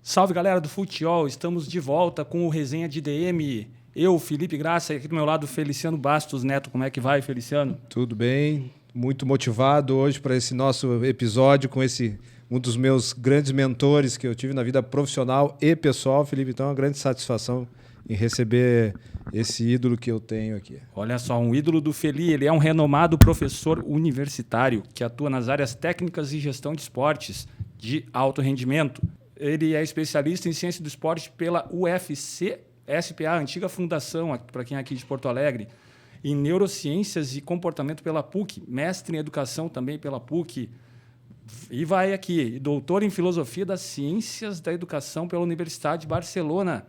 Salve, galera do Futebol, estamos de volta com o Resenha de DM. Eu, Felipe Graça, e aqui do meu lado, Feliciano Bastos Neto. Como é que vai, Feliciano? Tudo bem, muito motivado hoje para esse nosso episódio com um dos meus grandes mentores que eu tive na vida profissional e pessoal, Felipe. Então é uma grande satisfação em receber esse ídolo que eu tenho aqui. Olha só, um ídolo do Feli, ele é um renomado professor universitário que atua nas áreas técnicas e gestão de esportes de alto rendimento. Ele é especialista em ciência do esporte pela UFC-SPA, antiga fundação, para quem é aqui de Porto Alegre, em neurociências e comportamento pela PUC, mestre em educação também pela PUC, e vai aqui, doutor em filosofia das ciências da educação pela Universidade de Barcelona,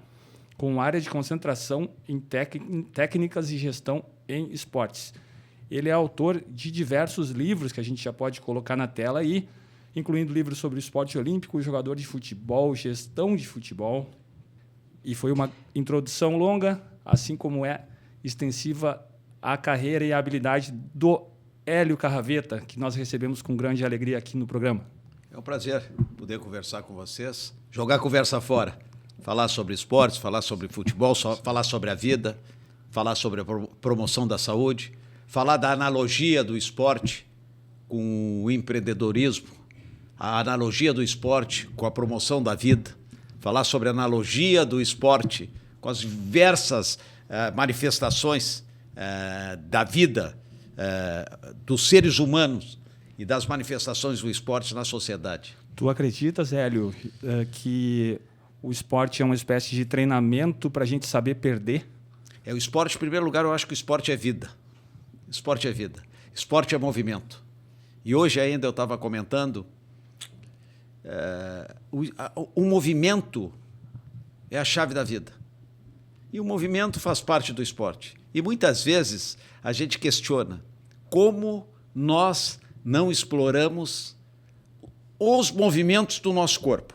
com área de concentração em técnicas e gestão em esportes. Ele é autor de diversos livros que a gente já pode colocar na tela aí, incluindo livros sobre o esporte olímpico, jogador de futebol, gestão de futebol. E foi uma introdução longa, assim como é extensiva a carreira e a habilidade do Hélio Carraveta, que nós recebemos com grande alegria aqui no programa. É um prazer poder conversar com vocês, jogar a conversa fora, falar sobre esportes, falar sobre futebol, falar sobre a vida, falar sobre a promoção da saúde, falar da analogia do esporte com o empreendedorismo, a analogia do esporte com a promoção da vida, falar sobre a analogia do esporte com as diversas manifestações da vida dos seres humanos e das manifestações do esporte na sociedade. Tu acreditas, Hélio, que o esporte é uma espécie de treinamento para a gente saber perder? O esporte, em primeiro lugar, eu acho que o esporte é vida. Esporte é vida. Esporte é movimento. E hoje ainda eu estava comentando, o movimento é a chave da vida. E o movimento faz parte do esporte. E muitas vezes a gente questiona como nós não exploramos os movimentos do nosso corpo.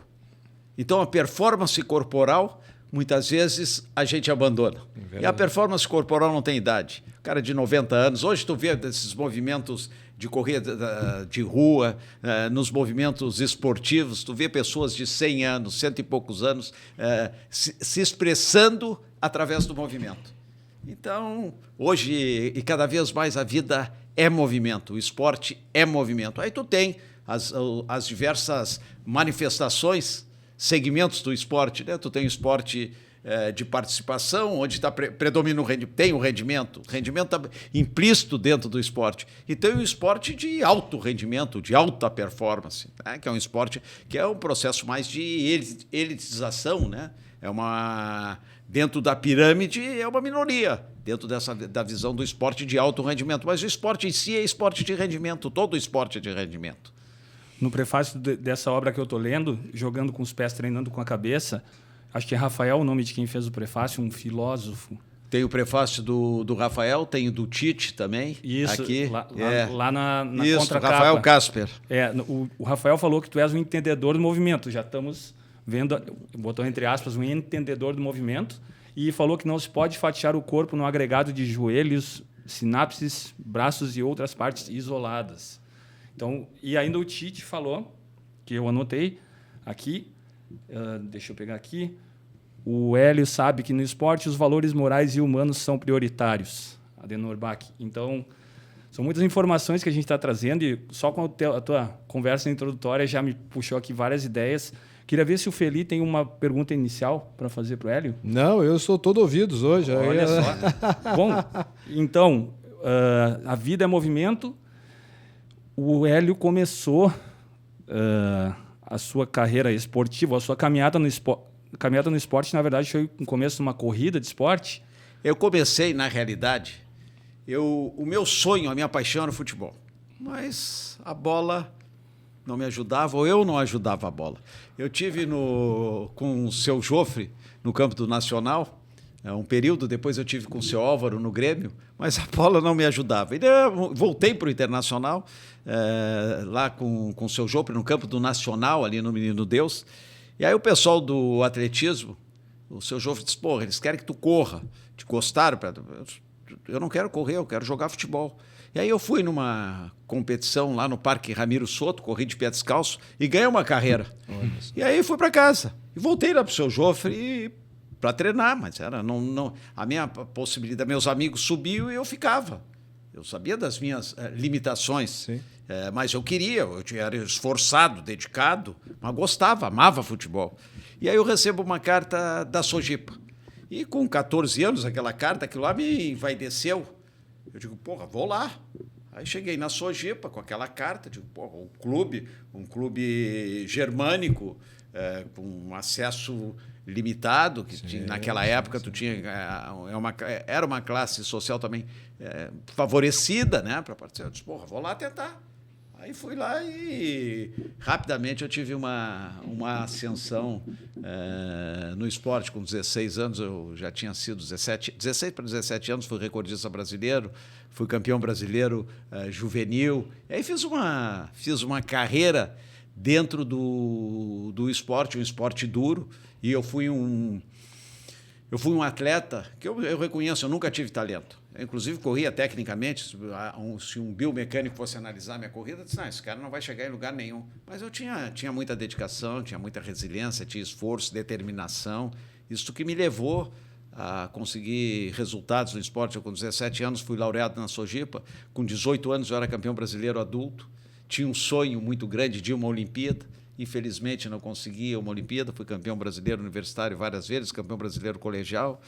Então, a performance corporal, muitas vezes, a gente abandona. E a performance corporal não tem idade. Cara de 90 anos, hoje tu vê esses movimentos de corrida de rua, nos movimentos esportivos, tu vê pessoas de 100 anos, cento e poucos anos, se expressando através do movimento. Então, hoje, e cada vez mais, a vida é movimento, o esporte é movimento. Aí tu tem as diversas manifestações, segmentos do esporte, né? Tu tem o esporte de participação, onde predomina tem o rendimento está implícito dentro do esporte. E tem o esporte de alto rendimento, de alta performance, né? Que é um esporte que é um processo mais de elitização, né? Dentro da pirâmide é uma minoria, dentro da visão do esporte de alto rendimento. Mas o esporte em si é esporte de rendimento, todo esporte é de rendimento. No prefácio dessa obra que eu estou lendo, Jogando com os Pés, Treinando com a Cabeça, acho que é Rafael o nome de quem fez o prefácio, um filósofo. Tem o prefácio do Rafael, tem o do Tite também. Isso, aqui. Lá na isso, contracapa. Rafael Casper. O Rafael falou que tu és um entendedor do movimento. Já estamos vendo, botou entre aspas, um entendedor do movimento, e falou que não se pode fatiar o corpo no agregado de joelhos, sinapses, braços e outras partes isoladas. Então, e ainda o Tite falou, que eu anotei aqui, deixa eu pegar aqui, o Hélio sabe que no esporte os valores morais e humanos são prioritários. Adenor Bach. Então, são muitas informações que a gente está trazendo e só com a tua conversa introdutória já me puxou aqui várias ideias. Queria ver se o Feli tem uma pergunta inicial para fazer para o Hélio. Não, eu sou todo ouvidos hoje. Olha só. Bom, então, a vida é movimento. O Hélio começou a sua carreira esportiva, a sua caminhada no esporte, na verdade, foi no começo de uma corrida de esporte. Eu comecei, na realidade, o meu sonho, a minha paixão era o futebol. Mas a bola não me ajudava, ou eu não ajudava a bola. Eu tive com o seu Jofre no campo do Nacional, um período, depois eu tive com o seu Álvaro no Grêmio, mas a bola não me ajudava. E eu voltei para o Internacional, lá com o seu Jofre no campo do Nacional, ali no Menino Deus. E aí o pessoal do atletismo, o seu Jofre disse, porra, eles querem que tu corra. Te gostaram? Eu não quero correr, eu quero jogar futebol. E aí eu fui numa competição lá no Parque Ramiro Soto, corri de pé descalço e ganhei uma carreira. E aí fui para casa. E voltei lá para o seu Jofre para treinar, mas era não a minha possibilidade, meus amigos subiam e eu ficava. Eu sabia das minhas limitações, mas eu era esforçado, dedicado, mas gostava, amava futebol. E aí eu recebo uma carta da Sojipa. E com 14 anos, aquela carta, aquilo lá me envaideceu. Eu digo, porra, vou lá. Aí cheguei na Sojipa com aquela carta, digo, porra, um clube germânico, com acesso limitado, que naquela época tu tinha era uma classe social também favorecida, né, para participar. Eu disse, porra, vou lá tentar. Aí fui lá e rapidamente eu tive uma ascensão no esporte. Com 16 anos, eu já tinha sido 16 para 17 anos, fui recordista brasileiro, fui campeão brasileiro juvenil. E aí fiz uma carreira dentro do esporte, um esporte duro, e eu fui um atleta que eu reconheço, eu nunca tive talento. Eu, inclusive, corria tecnicamente. Se um biomecânico fosse analisar minha corrida, eu disse, não, esse cara não vai chegar em lugar nenhum. Mas eu tinha muita dedicação, tinha muita resiliência, tinha esforço, determinação. Isso que me levou a conseguir resultados no esporte. Eu, com 17 anos, fui laureado na Sojipa. Com 18 anos, eu era campeão brasileiro adulto. Tinha um sonho muito grande de uma Olimpíada. Infelizmente, não consegui uma Olimpíada. Fui campeão brasileiro universitário várias vezes, campeão brasileiro colegial,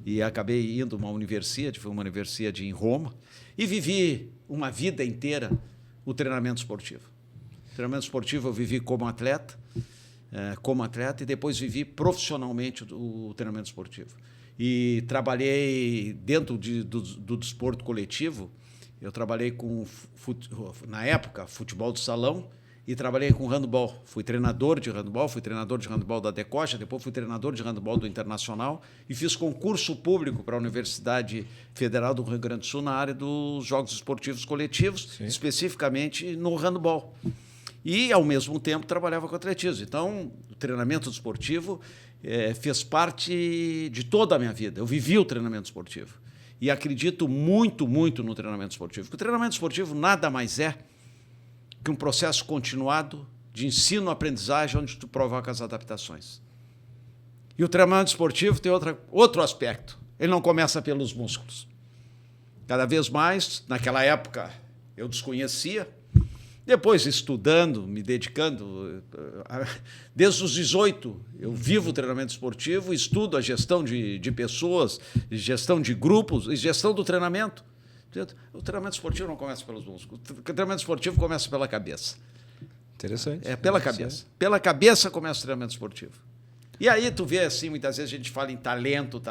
e acabei indo a uma universidade, foi uma universidade em Roma, e vivi uma vida inteira o treinamento esportivo. O treinamento esportivo eu vivi como atleta, e depois vivi profissionalmente o treinamento esportivo. E trabalhei dentro do desporto coletivo. Eu trabalhei na época, futebol de salão, e trabalhei com handball. Fui treinador de handball da Decocha, depois fui treinador de handball do Internacional e fiz concurso público para a Universidade Federal do Rio Grande do Sul na área dos jogos esportivos coletivos, especificamente no handball. E, ao mesmo tempo, trabalhava com atletismo. Então, o treinamento esportivo fez parte de toda a minha vida. Eu vivi o treinamento esportivo. E acredito muito, muito no treinamento esportivo. Porque o treinamento esportivo nada mais é que um processo continuado de ensino-aprendizagem onde tu provoca as adaptações. E o treinamento esportivo tem outro aspecto. Ele não começa pelos músculos. Cada vez mais, naquela época, eu desconhecia. Depois, estudando, me dedicando, desde os 18, eu vivo o treinamento esportivo, estudo a gestão de pessoas, gestão de grupos e gestão do treinamento. O treinamento esportivo não começa pelos músculos. O treinamento esportivo começa pela cabeça. Interessante. Pela cabeça. Pela cabeça começa o treinamento esportivo. E aí tu vê assim, muitas vezes a gente fala em talento,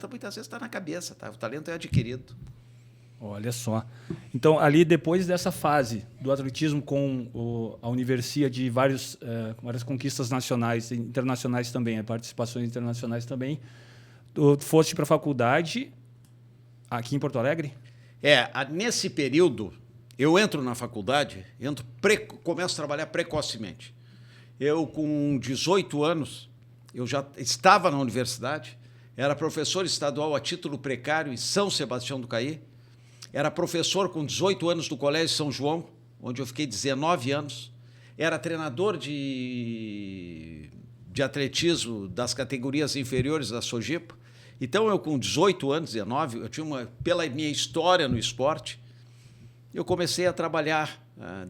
muitas vezes está na cabeça, tá? O talento é adquirido. Olha só. Então, ali, depois dessa fase do atletismo com a Universidade de várias conquistas nacionais e internacionais também, participações internacionais também, tu foste para a faculdade aqui em Porto Alegre? Nesse período, eu entro na faculdade, começo a trabalhar precocemente. Eu, com 18 anos, eu já estava na universidade, era professor estadual a título precário em São Sebastião do Caí, era professor com 18 anos do Colégio São João, onde eu fiquei 19 anos, era treinador de atletismo das categorias inferiores da Sojipa. Então, eu com 18 anos, 19, pela minha história no esporte, eu comecei a trabalhar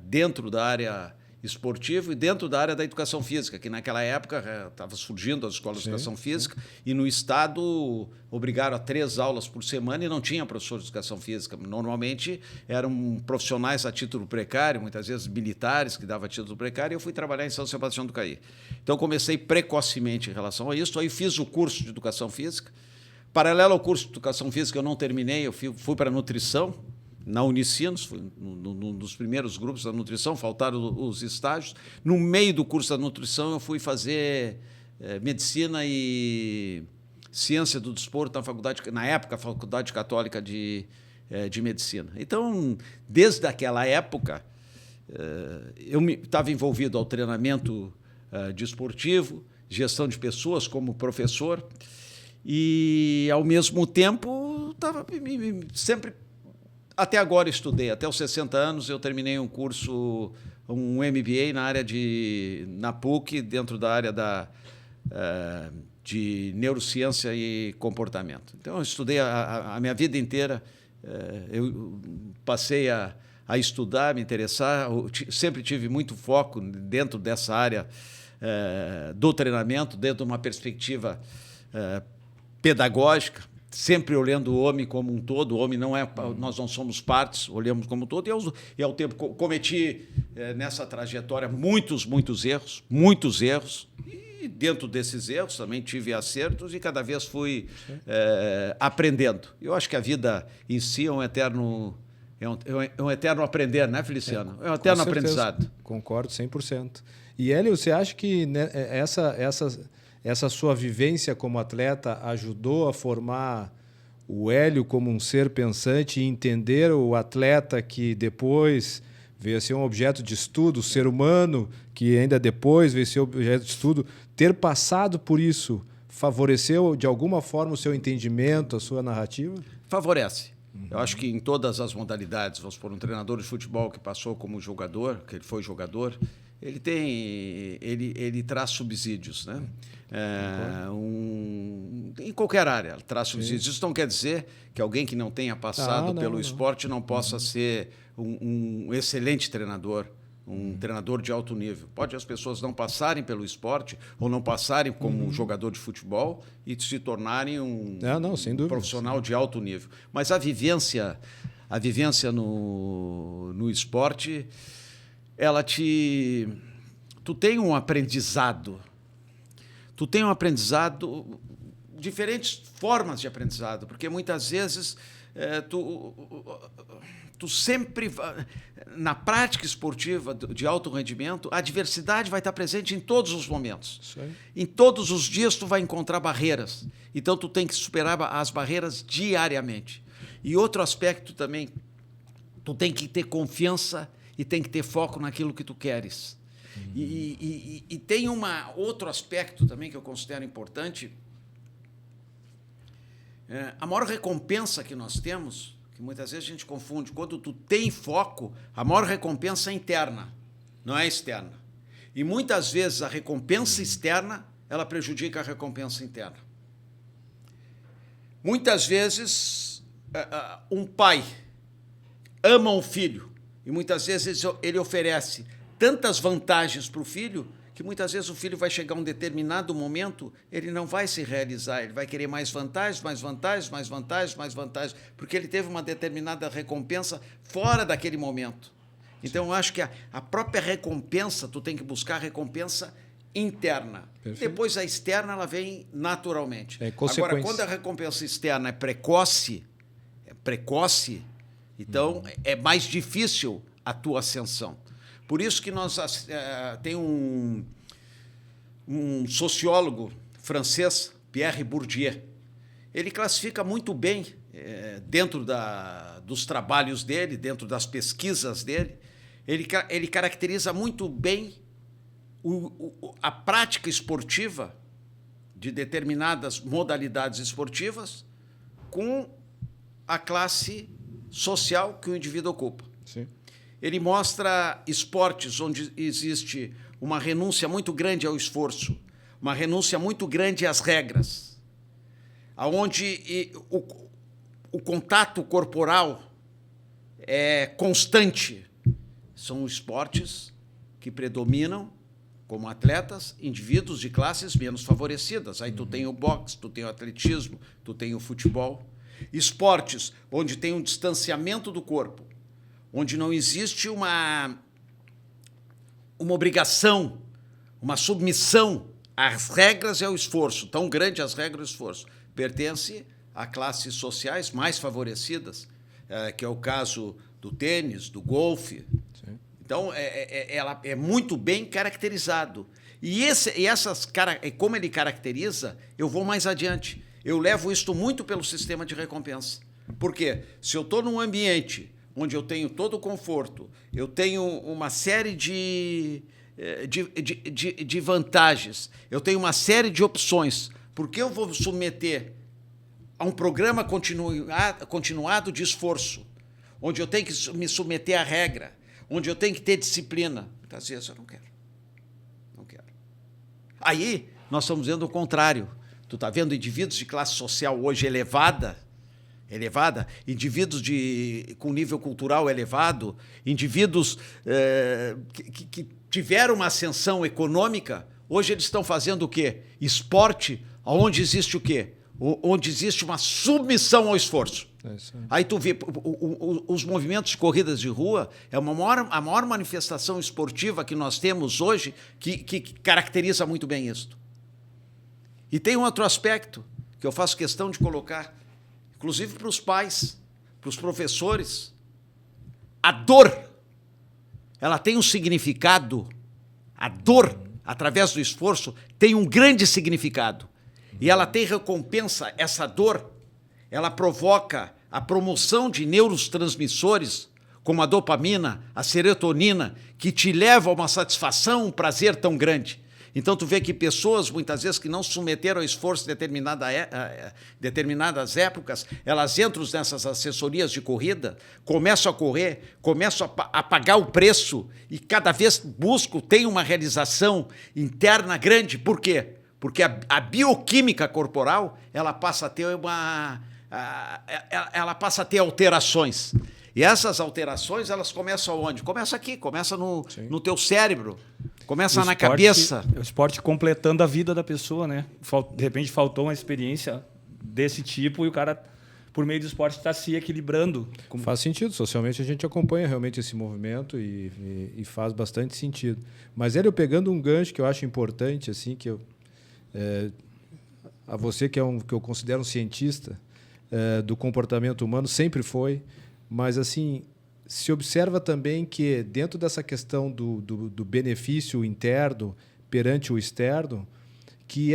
dentro da área esportiva e dentro da área da educação física, que naquela época estava surgindo as escolas de educação física, e no estado obrigaram a 3 aulas por semana e não tinha professor de educação física. Normalmente eram profissionais a título precário, muitas vezes militares que davam a título precário, e eu fui trabalhar em São Sebastião do Caí. Então, comecei precocemente em relação a isso, aí fiz o curso de educação física. Paralelo ao curso de educação física, eu não terminei, eu fui para a nutrição, na Unicinos, fui num dos primeiros grupos da nutrição, faltaram os estágios. No meio do curso da nutrição, eu fui fazer medicina e ciência do desporto na época, a Faculdade Católica de Medicina. Então, desde aquela época, eu estava envolvido ao treinamento desportivo, gestão de pessoas como professor, e, ao mesmo tempo, estava sempre até agora estudei. Até os 60 anos eu terminei um curso, um MBA na PUC, dentro da área de neurociência e comportamento. Então, eu estudei a minha vida inteira. Eu passei a estudar, me interessar. Eu sempre tive muito foco dentro dessa área do treinamento, dentro de uma perspectiva pedagógica, sempre olhando o homem como um todo. O homem nós não somos partes, olhamos como um todo. E ao tempo cometi nessa trajetória muitos erros. E dentro desses erros também tive acertos e cada vez fui aprendendo. Eu acho que a vida em si é um eterno aprender, né, Feliciano? É um eterno aprendizado. Concordo 100%. E, Hélio, você acha que, né, essa sua vivência como atleta ajudou a formar o Hélio como um ser pensante e entender o atleta que depois veio a ser um objeto de estudo, o ser humano que ainda depois veio a ser objeto de estudo, ter passado por isso favoreceu de alguma forma o seu entendimento, a sua narrativa? Favorece. Eu acho que em todas as modalidades, vamos supor, um treinador de futebol que passou como jogador, que ele foi jogador, ele traz subsídios, né? Em qualquer área, traz subsídios. Sim. Isso não quer dizer que alguém que não tenha passado pelo esporte não possa ser um excelente treinador, treinador de alto nível. Pode as pessoas não passarem pelo esporte ou não passarem como jogador de futebol e se tornarem sem dúvida, profissional de alto nível. Mas a vivência no esporte, tu tem um aprendizado. Tu tem um aprendizado, diferentes formas de aprendizado, porque muitas vezes tu sempre, na prática esportiva de alto rendimento, a adversidade vai estar presente em todos os momentos. Isso aí. Em todos os dias tu vai encontrar barreiras. Então tu tem que superar as barreiras diariamente. E outro aspecto também, tu tem que ter confiança e tem que ter foco naquilo que tu queres. E tem outro aspecto também que eu considero importante. A maior recompensa que nós temos, que muitas vezes a gente confunde, quando tu tem foco, a maior recompensa é interna, não é externa. E muitas vezes a recompensa externa, ela prejudica a recompensa interna. Muitas vezes um pai ama um filho e muitas vezes ele oferece tantas vantagens para o filho que muitas vezes o filho vai chegar a um determinado momento, ele não vai se realizar, ele vai querer mais vantagens, porque ele teve uma determinada recompensa fora daquele momento. Então, eu acho que a própria recompensa, tu tem que buscar a recompensa interna. Perfeito. Depois, a externa, ela vem naturalmente. Agora, quando a recompensa externa é precoce, então é mais difícil a tua ascensão. Por isso que nós tem um sociólogo francês, Pierre Bourdieu. Ele classifica muito bem, dentro dos trabalhos dele, dentro das pesquisas dele, ele caracteriza muito bem a prática esportiva de determinadas modalidades esportivas com a classe social que o indivíduo ocupa. Sim. Ele mostra esportes onde existe uma renúncia muito grande ao esforço, uma renúncia muito grande às regras, onde o contato corporal é constante. São esportes que predominam como atletas, indivíduos de classes menos favorecidas. Aí tu tem o boxe, tu tem o atletismo, tu tem o futebol. Esportes onde tem um distanciamento do corpo, onde não existe uma obrigação, uma submissão às regras e ao esforço, tão grande as regras e o esforço. Pertence a classes sociais mais favorecidas, que é o caso do tênis, do golfe. Sim. Então, ela é muito bem caracterizado. E como ele caracteriza, eu vou mais adiante. Eu levo isto muito pelo sistema de recompensa. Por quê? Se eu estou num ambiente onde eu tenho todo o conforto, eu tenho uma série de vantagens, eu tenho uma série de opções, porque eu vou submeter a um programa continuado de esforço, onde eu tenho que me submeter à regra, onde eu tenho que ter disciplina. Muitas vezes eu não quero. Não quero. Aí nós estamos vendo o contrário. Tu está vendo indivíduos de classe social hoje elevada, indivíduos com nível cultural elevado, indivíduos que tiveram uma ascensão econômica, hoje eles estão fazendo o quê? Esporte, onde existe o quê? Onde existe uma submissão ao esforço. Aí tu vê, os movimentos de corridas de rua é a maior manifestação esportiva que nós temos hoje que caracteriza muito bem isso. E tem um outro aspecto que eu faço questão de colocar, inclusive para os pais, para os professores. A dor, ela tem um significado. A dor, através do esforço, tem um grande significado. E ela tem recompensa. Essa dor, ela provoca a promoção de neurotransmissores, como a dopamina, a serotonina, que te levam a uma satisfação, um prazer tão grande. Então, tu vê que pessoas, muitas vezes, que não se submeteram ao esforço em determinadas épocas, elas entram nessas assessorias de corrida, começam a correr, começam a pagar o preço e cada vez buscam, têm uma realização interna grande. Por quê? Porque a bioquímica corporal, ela passa a ter alterações. E essas alterações, elas começam aonde? Começa aqui, começa no teu cérebro, começa na cabeça. O esporte completando a vida da pessoa, né? De repente faltou uma experiência desse tipo e o cara, por meio do esporte, está se equilibrando. Faz sentido. Socialmente a gente acompanha realmente esse movimento e faz bastante sentido. Mas eu pegando um gancho que eu acho importante, assim, que a você que eu considero um cientista do comportamento humano, sempre foi. Mas, assim, se observa também que, dentro dessa questão do benefício interno perante o externo, que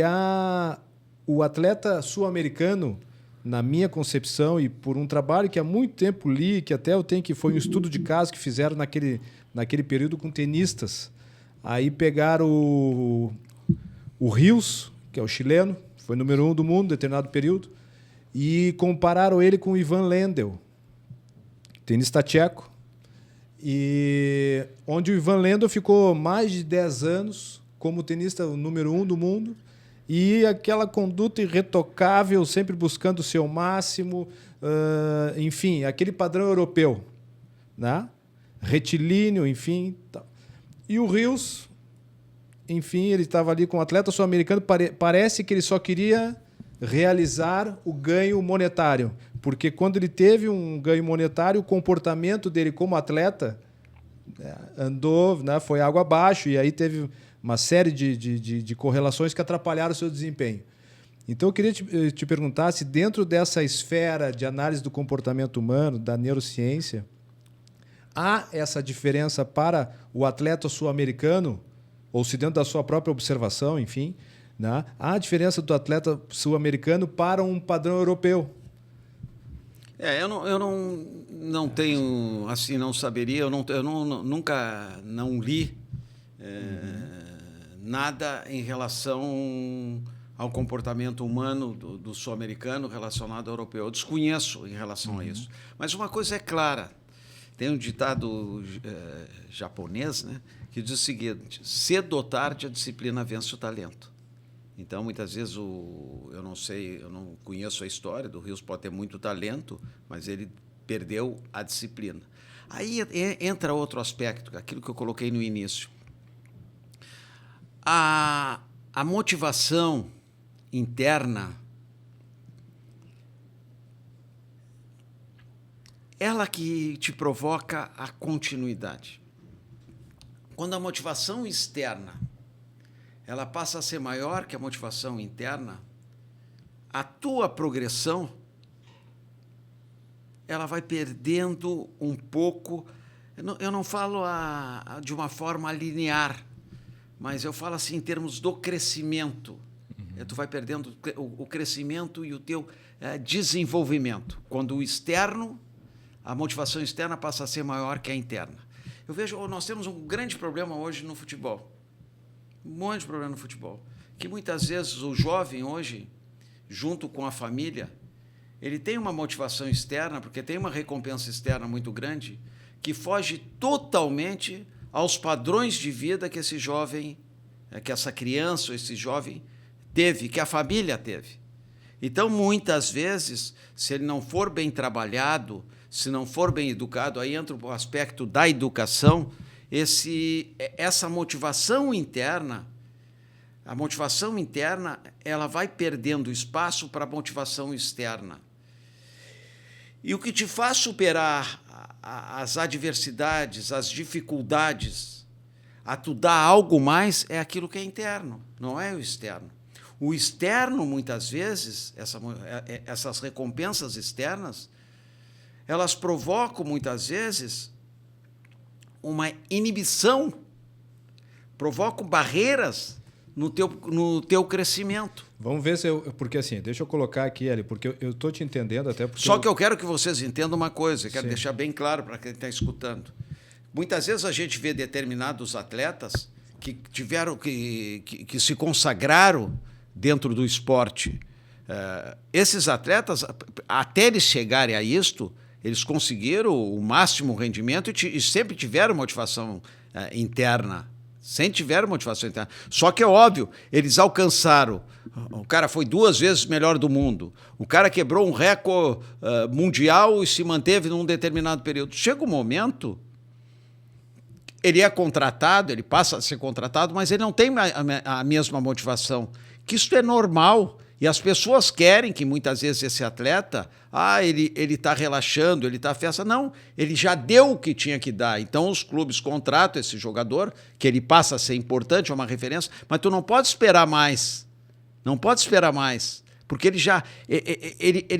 o atleta sul-americano, na minha concepção, e por um trabalho que há muito tempo li, que até eu tenho que foi um estudo de caso que fizeram naquele período com tenistas. Aí pegaram o Rios, que é o chileno, foi número 1 do mundo em determinado período, e compararam ele com o Ivan Lendl, tenista tcheco, e onde o Ivan Lendl ficou mais de 10 anos como tenista número 1 do mundo, e aquela conduta irretocável, sempre buscando o seu máximo, enfim, aquele padrão europeu, né? Retilíneo, enfim. Tal. E o Rios, enfim, ele estava ali com um atleta sul-americano, parece que ele só queria realizar o ganho monetário, porque quando ele teve um ganho monetário, o comportamento dele como atleta andou, né, foi água abaixo, e aí teve uma série de correlações que atrapalharam o seu desempenho. Então, eu queria te perguntar se dentro dessa esfera de análise do comportamento humano, da neurociência, há essa diferença para o atleta sul-americano, ou se dentro da sua própria observação, enfim, né, há a diferença do atleta sul-americano para um padrão europeu? Eu não tenho, assim, não saberia, eu nunca li nada em relação ao comportamento humano do sul-americano relacionado ao europeu. Eu desconheço em relação a isso. Mas uma coisa é clara, tem um ditado japonês, né, que diz o seguinte: cedo ou tarde a disciplina vence o talento. Então, muitas vezes, eu não conheço a história do Rios, pode ter muito talento, mas ele perdeu a disciplina. Aí entra outro aspecto, aquilo que eu coloquei no início. A motivação interna, ela que te provoca a continuidade. Quando a motivação externa ela passa a ser maior que a motivação interna, a tua progressão ela vai perdendo um pouco. Eu não falo de uma forma linear, mas eu falo assim em termos do crescimento. Tu vai perdendo o crescimento e o teu desenvolvimento. Quando o externo, a motivação externa passa a ser maior que a interna. Eu vejo, nós temos um grande problema hoje no futebol. Um monte de problema no futebol. Que muitas vezes o jovem hoje, junto com a família, ele tem uma motivação externa, porque tem uma recompensa externa muito grande, que foge totalmente aos padrões de vida que esse jovem, que essa criança ou esse jovem teve, que a família teve. Então, muitas vezes, se ele não for bem trabalhado, se não for bem educado, aí entra o aspecto da educação, essa motivação interna, a motivação interna, ela vai perdendo espaço para a motivação externa. E o que te faz superar as adversidades, as dificuldades, a tu dar algo mais, é aquilo que é interno, não é o externo. O externo, muitas vezes, essas recompensas externas, elas provocam, muitas vezes, uma inibição, provocam barreiras no teu crescimento. Vamos ver se porque assim, deixa eu colocar aqui, Eli, porque eu estou te entendendo até porque... Só que eu quero que vocês entendam uma coisa, eu quero deixar bem claro para quem está escutando. Muitas vezes a gente vê determinados atletas que tiveram, que se consagraram dentro do esporte. Esses atletas, até eles chegarem a isto, eles conseguiram o máximo rendimento e sempre tiveram motivação interna. Sempre tiveram motivação interna. Só que é óbvio, eles alcançaram. O cara foi 2 vezes melhor do mundo. O cara quebrou um recorde mundial e se manteve num determinado período. Chega um momento, ele é contratado, ele passa a ser contratado, mas ele não tem a mesma motivação. Que isso é normal. E as pessoas querem que muitas vezes esse atleta, ele está relaxando, ele está festa. Não, ele já deu o que tinha que dar. Então os clubes contratam esse jogador, que ele passa a ser importante, é uma referência, mas tu não pode esperar mais. Não pode esperar mais. Porque ele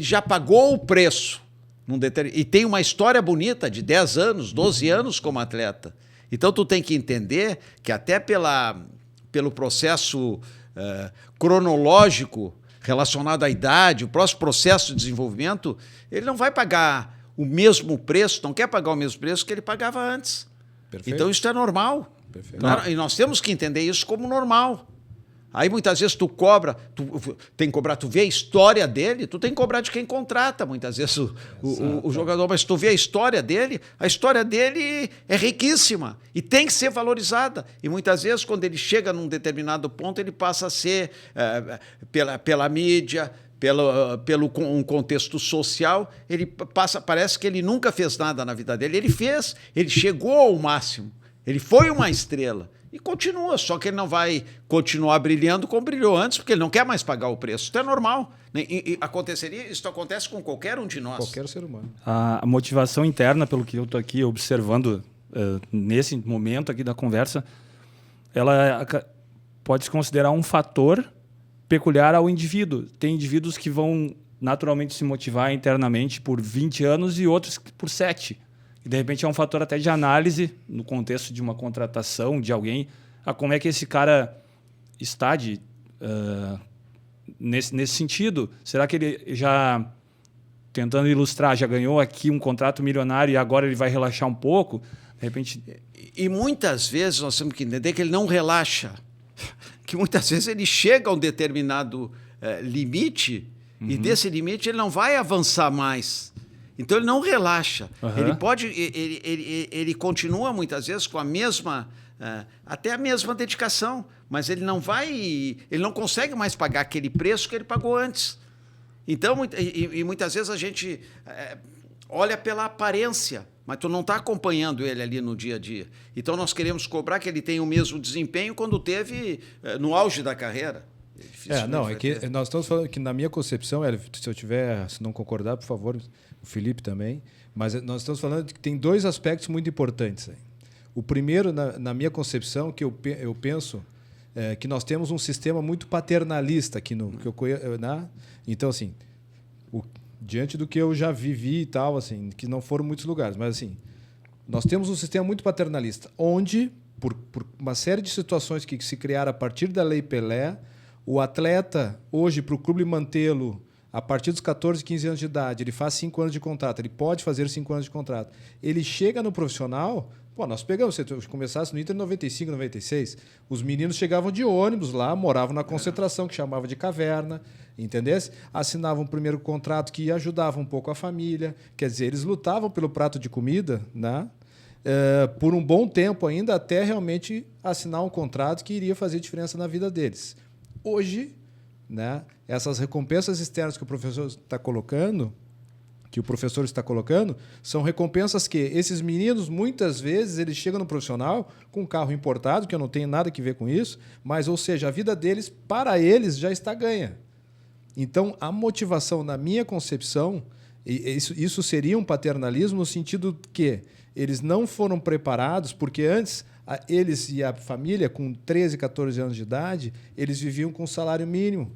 já pagou o preço. E tem uma história bonita de 10 anos, 12 anos como atleta. Então tu tem que entender que até pelo processo cronológico relacionado à idade, o próximo processo de desenvolvimento, ele não vai pagar o mesmo preço, não quer pagar o mesmo preço que ele pagava antes. Perfeito. Então isso é normal. Perfeito. E nós temos que entender isso como normal. Aí muitas vezes tu cobra, tu tem que cobrar, tu vê a história dele, tu tem que cobrar de quem contrata muitas vezes o jogador, mas tu vê a história dele é riquíssima e tem que ser valorizada. E muitas vezes quando ele chega num determinado ponto, ele passa a ser, pela mídia, pelo um contexto social, parece que ele nunca fez nada na vida dele. Ele fez, ele chegou ao máximo, ele foi uma estrela. E continua, só que ele não vai continuar brilhando como brilhou antes, porque ele não quer mais pagar o preço. Isso é normal. Isso acontece com qualquer um de nós. Qualquer ser humano. A motivação interna, pelo que eu estou aqui observando nesse momento aqui da conversa, ela pode se considerar um fator peculiar ao indivíduo. Tem indivíduos que vão naturalmente se motivar internamente por 20 anos e outros por 7. E, de repente, é um fator até de análise, no contexto de uma contratação de alguém, a como é que esse cara está nesse sentido. Será que ele já, tentando ilustrar, já ganhou aqui um contrato milionário e agora ele vai relaxar um pouco? De repente... E muitas vezes nós temos que entender que ele não relaxa, que muitas vezes ele chega a um determinado limite e desse limite ele não vai avançar mais. Então ele não relaxa. Ele continua muitas vezes com a mesma, até a mesma dedicação, mas ele não consegue mais pagar aquele preço que ele pagou antes. Então, muitas vezes a gente olha pela aparência, mas tu não está acompanhando ele ali no dia a dia. Então nós queremos cobrar que ele tenha o mesmo desempenho quando teve no auge da carreira. É que nós estamos falando que, na minha concepção, se não concordar, por favor, o Felipe também, mas nós estamos falando de que tem 2 aspectos muito importantes aí. O primeiro, na minha concepção, que eu penso, que nós temos um sistema muito paternalista aqui que eu conheço, né? Então, assim, diante do que eu já vivi e tal, assim, que não foram muitos lugares, mas assim, nós temos um sistema muito paternalista, onde, por uma série de situações que se criaram a partir da Lei Pelé, o atleta, hoje, para o clube mantê-lo a partir dos 14, 15 anos de idade, ele faz 5 anos de contrato, ele pode fazer 5 anos de contrato. Ele chega no profissional Pô, nós pegamos, se tu começasse no Inter em 95, 96, os meninos chegavam de ônibus lá, moravam na concentração, que chamava de caverna, entendesse? Assinavam o primeiro contrato que ajudava um pouco a família. Quer dizer, eles lutavam pelo prato de comida, né? Por um bom tempo ainda, até realmente assinar um contrato que iria fazer diferença na vida deles. Hoje, né, essas recompensas externas que o professor está colocando, são recompensas que esses meninos, muitas vezes, eles chegam no profissional com um carro importado, que eu não tenho nada a ver com isso, mas, ou seja, a vida deles, para eles, já está ganha. Então, a motivação, na minha concepção, isso seria um paternalismo no sentido que eles não foram preparados, porque antes eles e a família, com 13, 14 anos de idade, eles viviam com um salário mínimo,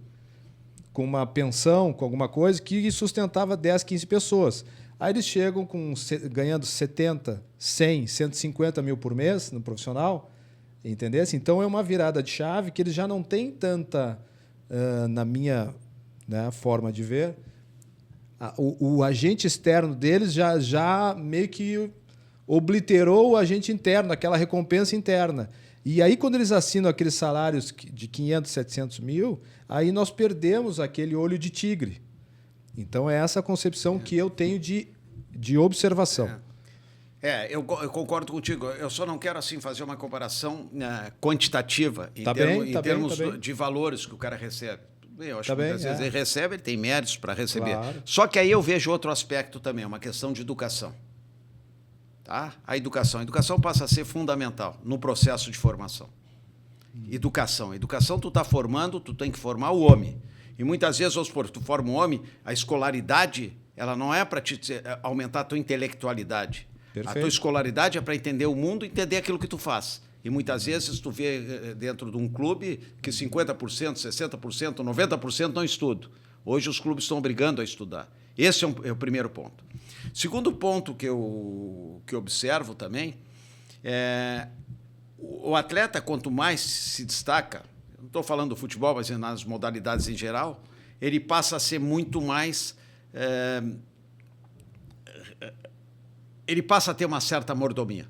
com uma pensão, com alguma coisa que sustentava 10, 15 pessoas. Aí eles chegam ganhando 70, 100, 150 mil por mês no profissional, entendeu? Então é uma virada de chave que eles já não têm tanta, na minha, né, forma de ver, o agente externo deles já meio que obliterou o agente interno, aquela recompensa interna. E aí, quando eles assinam aqueles salários de 500, 700 mil, aí nós perdemos aquele olho de tigre. Então, é essa a concepção que eu tenho de observação. Eu concordo contigo. Eu só não quero assim fazer uma comparação quantitativa em termos de valores que o cara recebe. Eu acho que muitas vezes ele recebe, ele tem méritos para receber. Claro. Só que aí eu vejo outro aspecto também, uma questão de educação. Tá? A educação passa a ser fundamental no processo de formação. Educação tu está formando, tu tem que formar o homem. E muitas vezes, tu forma um homem, a escolaridade ela não é para aumentar a tua intelectualidade. Perfeito. A tua escolaridade é para entender o mundo, entender aquilo que tu faz. E muitas vezes tu vê dentro de um clube que 50%, 60%, 90% não estudam. Hoje os clubes estão obrigando a estudar. Esse é o primeiro ponto. Segundo ponto que eu observo também é o atleta, quanto mais se destaca, não estou falando do futebol, mas nas modalidades em geral, ele passa a ser muito mais... ele passa a ter uma certa mordomia,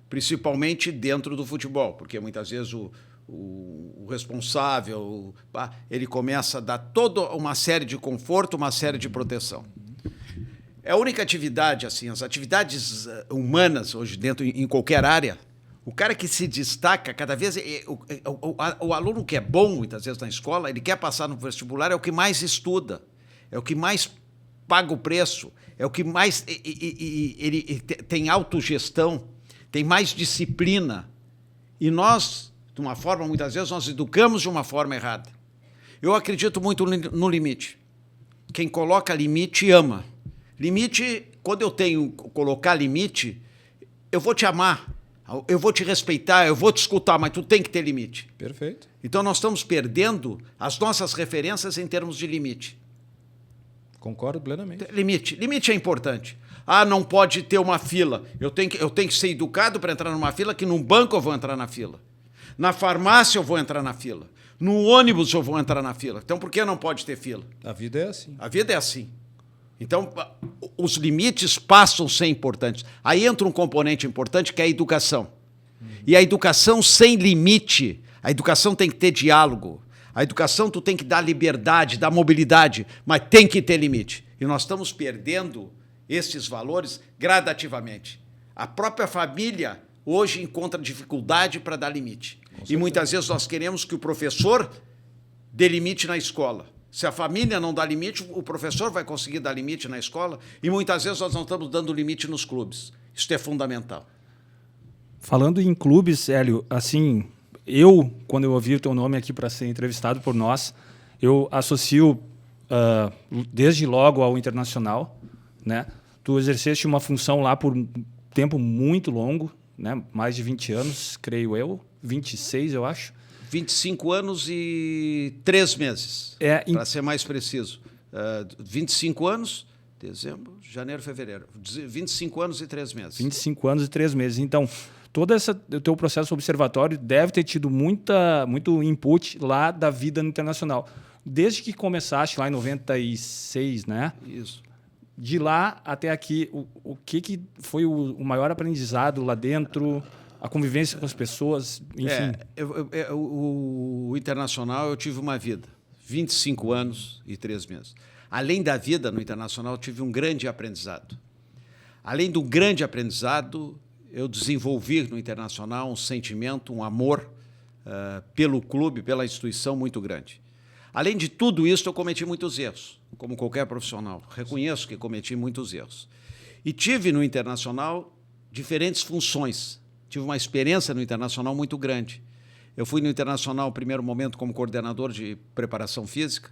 principalmente dentro do futebol, porque muitas vezes o responsável ele começa a dar toda uma série de conforto, uma série de proteção. É a única atividade, assim, as atividades humanas hoje dentro, em qualquer área, o cara que se destaca cada vez, o aluno que é bom muitas vezes na escola, ele quer passar no vestibular, é o que mais estuda, é o que mais paga o preço, é o que mais ele tem autogestão, tem mais disciplina. E nós, de uma forma, muitas vezes, nós educamos de uma forma errada. Eu acredito muito no limite. Quem coloca limite, ama. Limite, quando eu tenho colocar limite, eu vou te amar, eu vou te respeitar, eu vou te escutar, mas tu tem que ter limite. Perfeito. Então, nós estamos perdendo as nossas referências em termos de limite. Concordo plenamente. Limite é importante. Não pode ter uma fila. Eu tenho que ser educado para entrar numa fila, que num banco eu vou entrar na fila. Na farmácia eu vou entrar na fila. No ônibus eu vou entrar na fila. Então, por que não pode ter fila? A vida é assim. A vida é assim. Então, os limites passam a ser importantes. Aí entra um componente importante, que é a educação. E a educação sem limite, a educação tem que ter diálogo. A educação tu tem que dar liberdade, dar mobilidade, mas tem que ter limite. E nós estamos perdendo esses valores gradativamente. A própria família hoje encontra dificuldade para dar limite. E muitas vezes nós queremos que o professor dê limite na escola. Se a família não dá limite, o professor vai conseguir dar limite na escola, e muitas vezes nós não estamos dando limite nos clubes. Isso é fundamental. Falando em clubes, Hélio, assim, quando eu ouvi o teu nome aqui para ser entrevistado por nós, eu associo desde logo ao Internacional, né? Tu exerceste uma função lá por um tempo muito longo, né? Mais de 20 anos, creio eu, 26, eu acho. 25 anos e 3 meses, para ser mais preciso. 25 anos, dezembro, janeiro, fevereiro. 25 anos e 3 meses. 25 anos e 3 meses. Então, todo o teu processo observatório deve ter tido muito input lá da vida no Internacional. Desde que começaste lá em 96, né? Isso. De lá até aqui, o que foi o maior aprendizado lá dentro, a convivência com as pessoas, enfim? O Internacional, eu tive uma vida, 25 anos e 3 meses. Além da vida no Internacional, eu tive um grande aprendizado. Além do grande aprendizado, eu desenvolvi no Internacional um sentimento, um amor pelo clube, pela instituição muito grande. Além de tudo isso, eu cometi muitos erros, como qualquer profissional. Reconheço que cometi muitos erros. E tive no Internacional diferentes funções. Tive uma experiência no Internacional muito grande. Eu fui no Internacional, no primeiro momento, como coordenador de preparação física.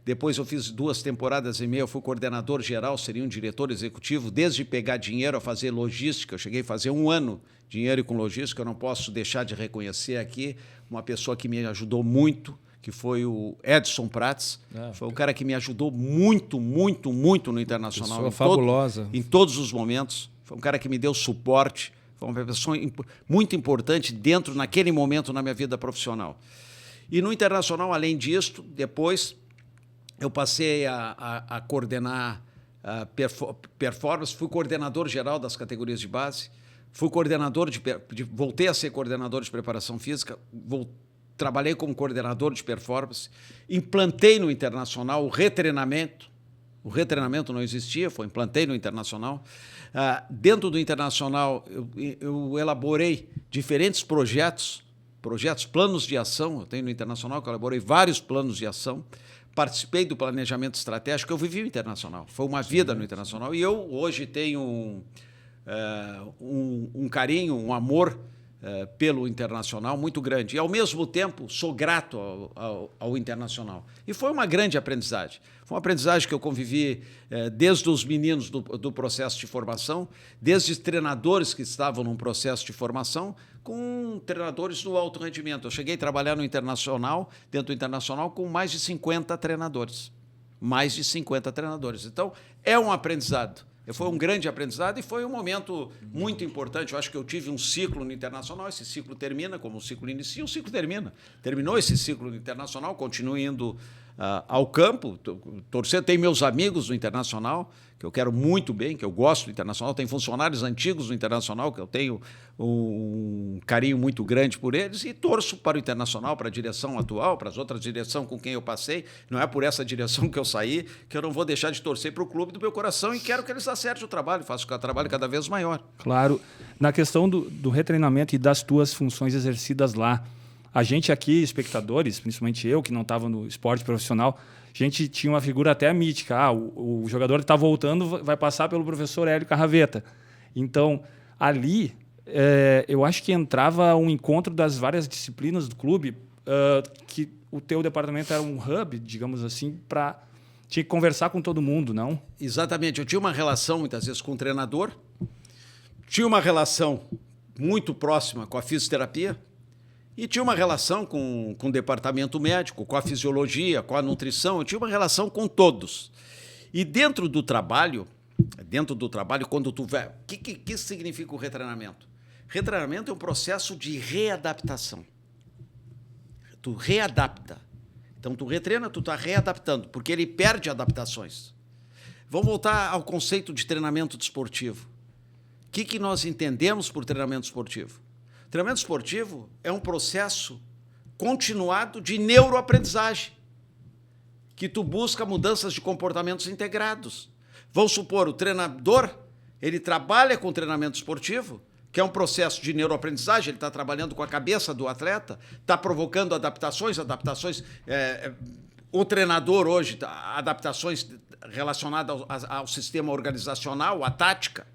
Depois eu fiz 2 temporadas e meia, eu fui coordenador geral, seria um diretor executivo, desde pegar dinheiro a fazer logística. Eu cheguei a fazer 1 ano de dinheiro com logística. Eu não posso deixar de reconhecer aqui uma pessoa que me ajudou muito, que foi o Edson Prats. Foi um cara que me ajudou muito, muito, muito no Internacional. Pessoa fabulosa. Em todos os momentos. Foi um cara que me deu suporte. Foi uma pessoa muito importante dentro, naquele momento, na minha vida profissional. E no Internacional, além disso, depois eu passei a coordenar performance, fui coordenador geral das categorias de base, fui coordenador voltei a ser coordenador de preparação física, trabalhei como coordenador de performance, implantei no Internacional o retreinamento. O retreinamento não existia, implantei no Internacional. Dentro do Internacional, eu elaborei diferentes projetos, planos de ação. Eu tenho no Internacional que eu elaborei vários planos de ação. Participei do planejamento estratégico. Eu vivi o Internacional. Foi uma vida no Internacional. E eu hoje tenho um carinho, um amor pelo Internacional muito grande. E, ao mesmo tempo, sou grato ao Internacional. E foi uma grande aprendizagem. Foi uma aprendizagem que eu convivi desde os meninos do processo de formação, desde treinadores que estavam num processo de formação, com treinadores do alto rendimento. Eu cheguei a trabalhar no Internacional, dentro do Internacional, com mais de 50 treinadores. Mais de 50 treinadores. Então, é um aprendizado. Foi um grande aprendizado e foi um momento muito importante. Eu acho que eu tive um ciclo no Internacional, esse ciclo termina, como o ciclo inicia, o ciclo termina. Terminou esse ciclo no Internacional, continuo indo ao campo, torcer. Tenho meus amigos do Internacional, que eu quero muito bem, que eu gosto do Internacional, tem funcionários antigos do Internacional, que eu tenho um carinho muito grande por eles, e torço para o Internacional, para a direção atual, para as outras direções com quem eu passei. Não é por essa direção que eu saí, que eu não vou deixar de torcer para o clube do meu coração e quero que eles acertem o trabalho, façam o trabalho cada vez maior. Claro. Na questão do retreinamento e das tuas funções exercidas lá, a gente aqui, espectadores, principalmente eu, que não estava no esporte profissional, a gente tinha uma figura até mítica. O jogador que está voltando vai passar pelo professor Hélio Carraveta. Então, ali, eu acho que entrava um encontro das várias disciplinas do clube, que o teu departamento era um hub, digamos assim, tinha que conversar com todo mundo, não? Exatamente. Eu tinha uma relação, muitas vezes, com o treinador, tinha uma relação muito próxima com a fisioterapia, e tinha uma relação com o departamento médico, com a fisiologia, com a nutrição. Eu tinha uma relação com todos. E dentro do trabalho, quando tu vai... O que significa o retreinamento? Retreinamento é um processo de readaptação. Tu readapta. Então, tu retreina, tu está readaptando, porque ele perde adaptações. Vamos voltar ao conceito de treinamento desportivo. O que nós entendemos por treinamento esportivo? Treinamento esportivo é um processo continuado de neuroaprendizagem, que tu busca mudanças de comportamentos integrados. Vamos supor, o treinador, ele trabalha com treinamento esportivo, que é um processo de neuroaprendizagem, ele está trabalhando com a cabeça do atleta, está provocando adaptações. O treinador hoje, adaptações relacionadas ao sistema organizacional, à tática,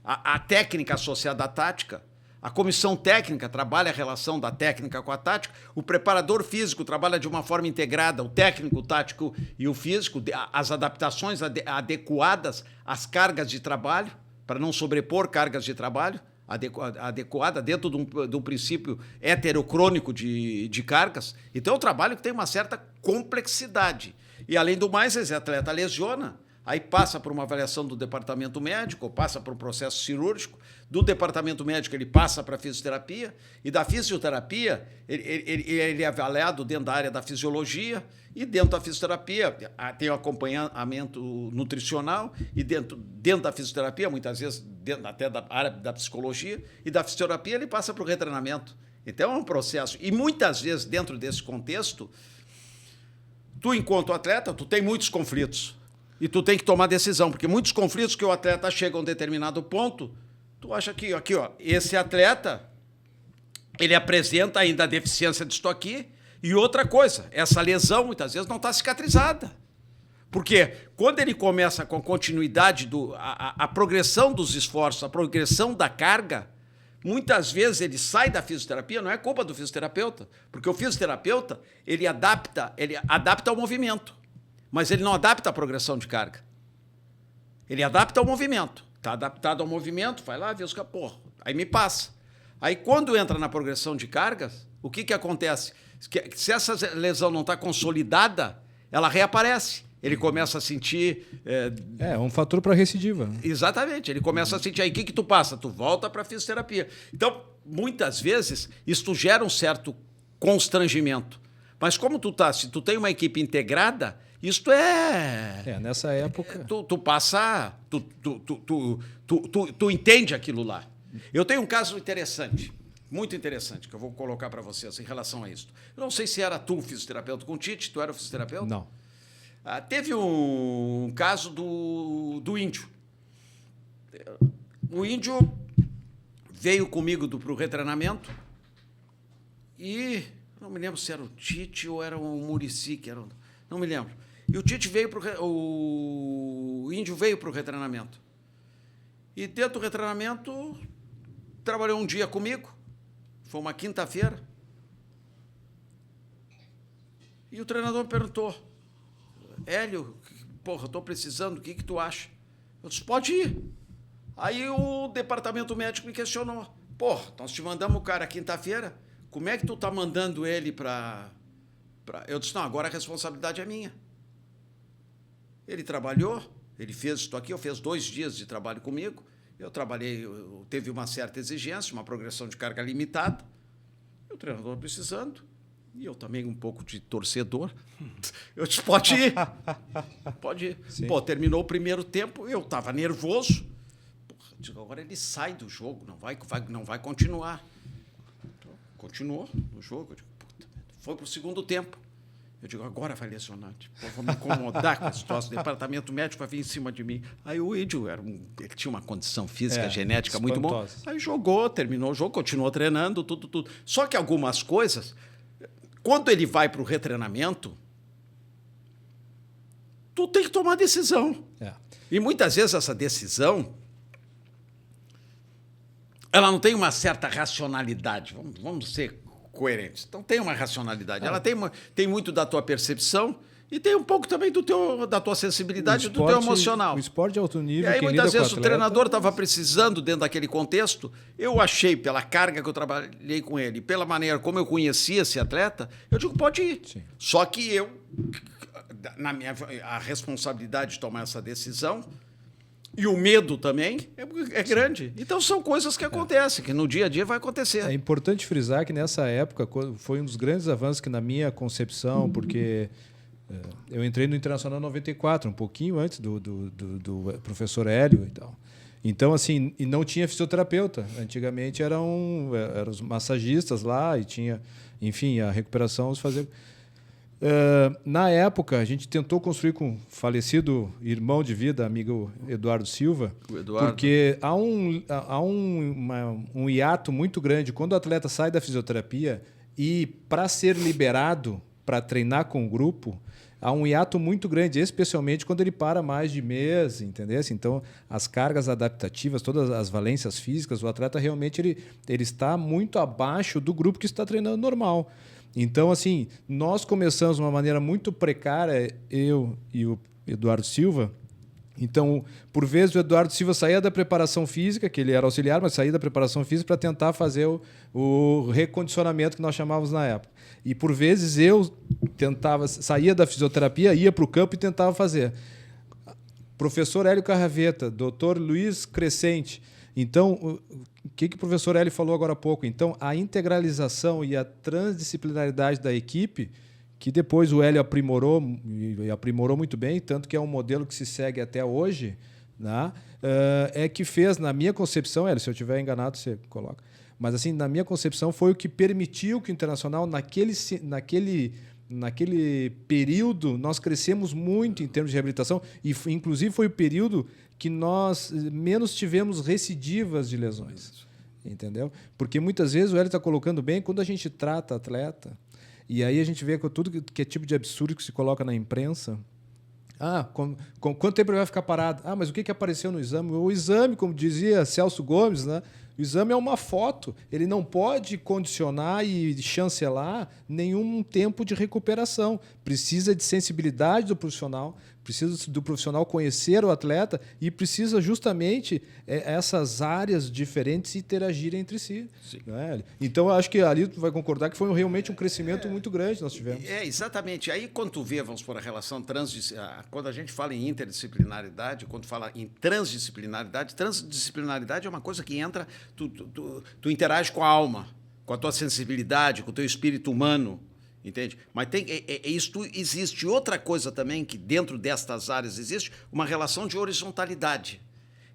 a técnica associada à tática. A comissão técnica trabalha a relação da técnica com a tática. O preparador físico trabalha de uma forma integrada, o técnico, o tático e o físico, as adaptações adequadas às cargas de trabalho, para não sobrepor cargas de trabalho, adequada dentro de um princípio heterocrônico de cargas. Então, é um trabalho que tem uma certa complexidade. E, além do mais, esse atleta lesiona. aí passa por uma avaliação do departamento médico, ou passa por um processo cirúrgico, do departamento médico ele passa para a fisioterapia, e da fisioterapia ele é avaliado dentro da área da fisiologia, e dentro da fisioterapia tem o acompanhamento nutricional, e dentro da fisioterapia, muitas vezes dentro até da área da psicologia, e da fisioterapia ele passa para o retreinamento. Então é um processo. E muitas vezes, dentro desse contexto, tu, enquanto atleta, tu tem muitos conflitos. E tu tem que tomar decisão, porque muitos conflitos que o atleta chega a um determinado ponto, tu acha que aqui, ó, esse atleta, ele apresenta ainda a deficiência disso aqui, e outra coisa, essa lesão muitas vezes não está cicatrizada. Porque quando ele começa com a continuidade, a progressão dos esforços, a progressão da carga, muitas vezes ele sai da fisioterapia, não é culpa do fisioterapeuta, porque o fisioterapeuta ele adapta ao movimento, mas ele não adapta a progressão de carga. Ele adapta ao movimento. Está adaptado ao movimento, vai lá, vê os caras, porra, aí me passa. Aí quando entra na progressão de cargas, o que acontece? Se essa lesão não está consolidada, ela reaparece. Ele começa a sentir... É um fator para recidiva. Exatamente. Ele começa a sentir... Aí o que tu passa? Tu volta para a fisioterapia. Então, muitas vezes, isso gera um certo constrangimento. Mas como se tu tem uma equipe integrada, isto nessa época... Tu passa... Tu entende aquilo lá. Eu tenho um caso interessante, muito interessante, que eu vou colocar para vocês em relação a isso. Eu não sei se era tu fisioterapeuta com o Tite, tu era o fisioterapeuta? Não. Teve um caso do Índio. O Índio veio comigo para o retreinamento e não me lembro se era o Tite ou era o Muricy, não me lembro. E o Tite veio o Índio veio para o retreinamento. E dentro do retreinamento trabalhou um dia comigo, foi uma quinta-feira. E o treinador me perguntou: Hélio, porra, eu estou precisando, o que tu acha? Eu disse, pode ir. Aí o departamento médico me questionou. Porra, nós te mandamos o cara quinta-feira, como é que tu tá mandando ele para... Eu disse, não, agora a responsabilidade é minha. Ele trabalhou, ele fez isso aqui, eu fiz 2 dias de trabalho comigo, teve uma certa exigência, uma progressão de carga limitada, e o treinador precisando. E eu também um pouco de torcedor. Eu disse, pode ir. Pode ir. Sim. Pô, terminou o primeiro tempo, eu estava nervoso. Porra, digo, agora ele sai do jogo, não vai continuar. Continuou no jogo. Eu digo, puta, foi para o segundo tempo. Eu digo, agora vai lesionar. Tipo, vou me incomodar com a situação. O departamento médico vai vir em cima de mim. Aí o Índio, ele tinha uma condição física, genética muito boa. Aí jogou, terminou o jogo, continuou treinando, tudo. Só que algumas coisas... Quando ele vai para o retreinamento, tu tem que tomar decisão. E muitas vezes essa decisão, ela não tem uma certa racionalidade. Vamos ser coerentes. Então tem uma racionalidade. Ela tem muito da tua percepção e tem um pouco também da tua sensibilidade e do teu emocional. O esporte de alto nível. E aí, muitas vezes, o treinador estava precisando, dentro daquele contexto, eu achei, pela carga que eu trabalhei com ele, pela maneira como eu conhecia esse atleta, eu digo, pode ir. Sim. Só que a responsabilidade de tomar essa decisão e o medo também é grande. Então, são coisas que acontecem, que no dia a dia vai acontecer. É importante frisar que, nessa época, foi um dos grandes avanços que, na minha concepção, porque... Eu entrei no Internacional 94, um pouquinho antes do professor Hélio e tal. Então, assim, e não tinha fisioterapeuta. Antigamente eram os massagistas lá e tinha, enfim, a recuperação os fazia. Na época, a gente tentou construir com o falecido irmão de vida, amigo Eduardo Silva, porque há um hiato muito grande. Quando o atleta sai da fisioterapia e, para ser liberado para treinar com o grupo, há um hiato muito grande, especialmente quando ele para mais de mês, entendeu? Então, as cargas adaptativas, todas as valências físicas, o atleta realmente ele está muito abaixo do grupo que está treinando normal. Então, assim, nós começamos de uma maneira muito precária, eu e o Eduardo Silva. Então, por vezes, o Eduardo Silva saía da preparação física, que ele era auxiliar, mas saía da preparação física para tentar fazer o recondicionamento que nós chamávamos na época. E, por vezes, eu saía da fisioterapia, ia para o campo e tentava fazer. Professor Hélio Carraveta, doutor Luiz Crescente. Então, o que o professor Hélio falou agora há pouco? Então, a integralização e a transdisciplinaridade da equipe, que depois o Hélio aprimorou, e aprimorou muito bem, tanto que é um modelo que se segue até hoje, né? É que fez, na minha concepção, Hélio, se eu estiver enganado, você coloca, mas assim, na minha concepção, foi o que permitiu que o Internacional, naquele período, nós crescemos muito em termos de reabilitação e, inclusive, foi o período que nós menos tivemos recidivas de lesões. Entendeu? Porque muitas vezes o Hélio está colocando bem, quando a gente trata atleta, e aí a gente vê com tudo que é tipo de absurdo que se coloca na imprensa. Quanto tempo ele vai ficar parado? Mas o que apareceu no exame? O exame, como dizia Celso Gomes, né? O exame é uma foto. Ele não pode condicionar e chancelar nenhum tempo de recuperação. Precisa de sensibilidade do profissional, precisa do profissional conhecer o atleta e precisa justamente essas áreas diferentes interagirem entre si. Né? Então, eu acho que ali tu vai concordar que foi realmente um crescimento muito grande que nós tivemos. Exatamente. Aí, quando tu vê, vamos por a relação quando a gente fala em interdisciplinaridade, quando fala em transdisciplinaridade é uma coisa que entra, tu interage com a alma, com a tua sensibilidade, com o teu espírito humano. Entende? Mas isto existe outra coisa também, que dentro destas áreas existe uma relação de horizontalidade.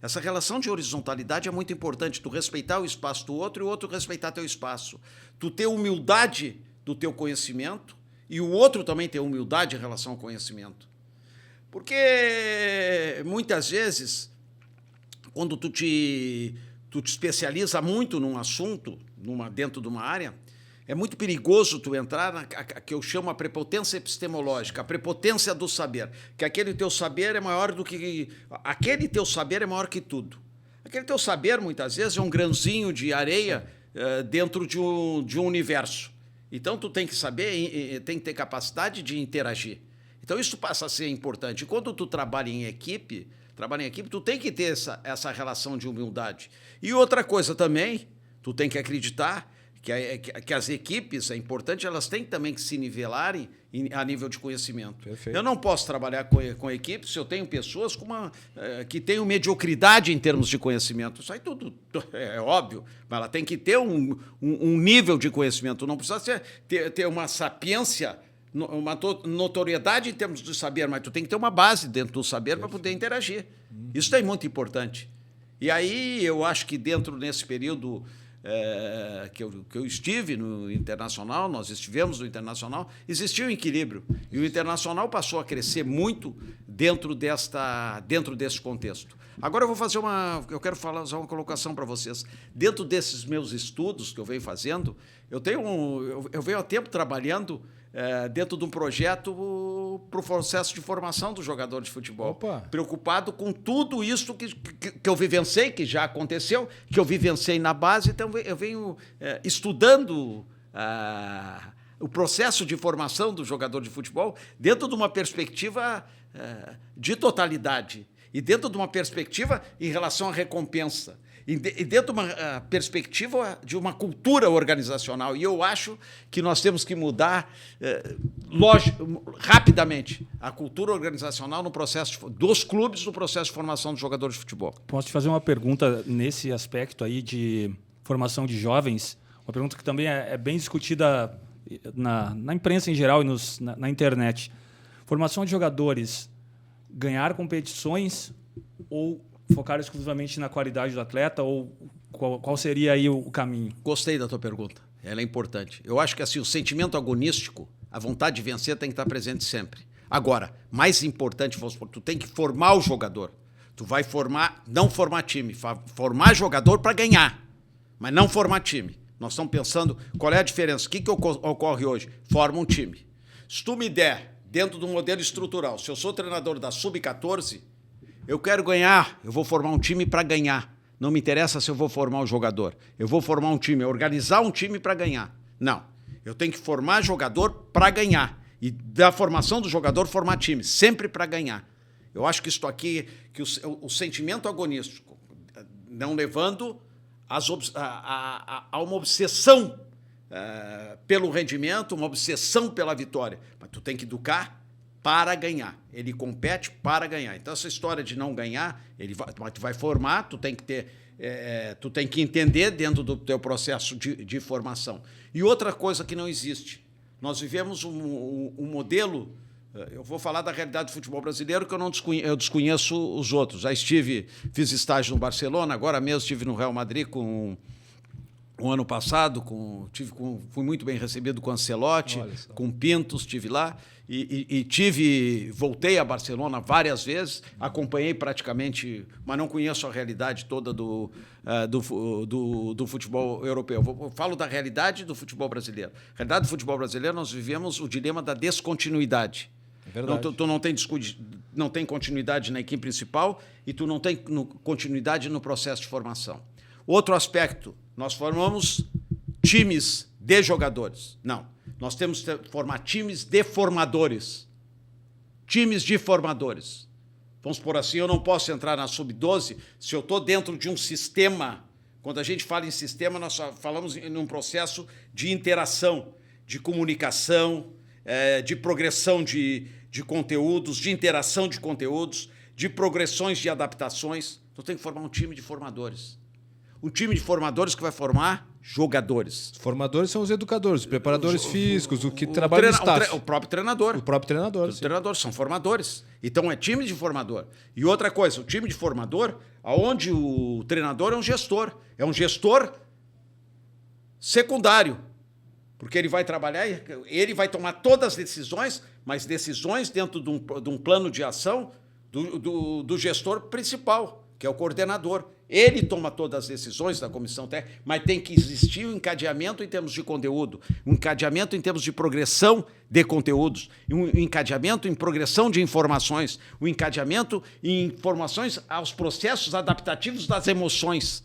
Essa relação de horizontalidade é muito importante, tu respeitar o espaço do outro e o outro respeitar teu espaço. Tu ter humildade do teu conhecimento e o outro também ter humildade em relação ao conhecimento. Porque muitas vezes, quando tu te especializa muito num assunto, dentro de uma área, é muito perigoso tu entrar na que eu chamo a prepotência epistemológica, a prepotência do saber, que aquele teu saber é maior do que... Aquele teu saber é maior que tudo. Aquele teu saber, muitas vezes, é um grãozinho de areia dentro de um universo. Então, tu tem que saber, tem que ter capacidade de interagir. Então, isso passa a ser importante. E quando tu trabalha em equipe, tu tem que ter essa relação de humildade. E outra coisa também, tu tem que acreditar que as equipes, é importante, elas têm também que se nivelarem a nível de conhecimento. Perfeito. Eu não posso trabalhar com equipes se eu tenho pessoas que tenham mediocridade em termos de conhecimento. Isso aí tudo é óbvio, mas ela tem que ter um nível de conhecimento. Não precisa ter uma sapiência, uma notoriedade em termos de saber, mas tu tem que ter uma base dentro do saber para poder interagir. Isso é muito importante. E aí eu acho que nesse período... que eu estive no Internacional, nós estivemos no Internacional, existia um equilíbrio. E o Internacional passou a crescer muito dentro desse contexto. Agora eu quero fazer uma colocação para vocês. Dentro desses meus estudos que eu venho fazendo, eu venho há tempo trabalhando dentro de um projeto para o processo de formação do jogador de futebol. Opa. Preocupado com tudo isso que eu vivenciei, que já aconteceu, que eu vivenciei na base. Então, eu venho estudando o processo de formação do jogador de futebol dentro de uma perspectiva de totalidade e dentro de uma perspectiva em relação à recompensa. E dentro de uma perspectiva de uma cultura organizacional. E eu acho que nós temos que mudar rapidamente a cultura organizacional no processo dos clubes, no processo de formação dos jogadores de futebol. Posso te fazer uma pergunta nesse aspecto aí de formação de jovens? Uma pergunta que também é bem discutida na imprensa em geral e na internet. Formação de jogadores, ganhar competições ou focar exclusivamente na qualidade do atleta, ou qual seria aí o caminho? Gostei da tua pergunta. Ela é importante. Eu acho que assim, o sentimento agonístico, a vontade de vencer tem que estar presente sempre. Agora, mais importante, tu tem que formar o jogador. Tu vai não formar time, formar jogador para ganhar, mas não formar time. Nós estamos pensando qual é a diferença. O que ocorre hoje? Forma um time. Se tu me der, dentro do modelo estrutural, se eu sou treinador da Sub-14, eu quero ganhar, eu vou formar um time para ganhar. Não me interessa se eu vou formar um jogador. Eu vou formar um time, organizar um time para ganhar. Não, eu tenho que formar jogador para ganhar. E da formação do jogador, formar time, sempre para ganhar. Eu acho que isso aqui, que o sentimento agonístico, não levando a uma obsessão pelo rendimento, uma obsessão pela vitória. Mas tu tem que educar para ganhar. Ele compete para ganhar. Então, essa história de não ganhar, tu vai formar, tu tem que ter, tu tem que entender dentro do teu processo de formação. E outra coisa que não existe, nós vivemos um modelo. Eu vou falar da realidade do futebol brasileiro, que eu desconheço os outros. Já fiz estágio no Barcelona, agora mesmo estive no Real Madrid um ano passado, fui muito bem recebido com Ancelotti, com Pintos, estive lá, voltei a Barcelona várias vezes, acompanhei praticamente, mas não conheço a realidade toda do futebol europeu. Eu falo da realidade do futebol brasileiro. A realidade do futebol brasileiro, nós vivemos o dilema da descontinuidade. Tu não tem continuidade na equipe principal e tu não tem continuidade no processo de formação. Outro aspecto, nós formamos times de jogadores. Não, nós temos que formar times de formadores. Times de formadores. Vamos por assim, eu não posso entrar na sub-12 se eu estou dentro de um sistema. Quando a gente fala em sistema, nós falamos em um processo de interação, de comunicação, de progressão de conteúdos, de interação de conteúdos, de progressões de adaptações. Então, tem que formar um time de formadores. Um time de formadores que vai formar jogadores. Os formadores são os educadores, os preparadores físicos, o que trabalha no staff. O próprio treinador. O próprio treinador. Os treinadores são formadores. Então, é time de formador. E outra coisa, o time de formador, onde o treinador é um gestor. É um gestor secundário. Porque ele vai trabalhar, ele vai tomar todas as decisões, mas decisões dentro de um plano de ação do gestor principal, que é o coordenador. Ele toma todas as decisões da comissão técnica, mas tem que existir um encadeamento em termos de conteúdo, um encadeamento em termos de progressão de conteúdos, um encadeamento em progressão de informações, um encadeamento em informações aos processos adaptativos das emoções.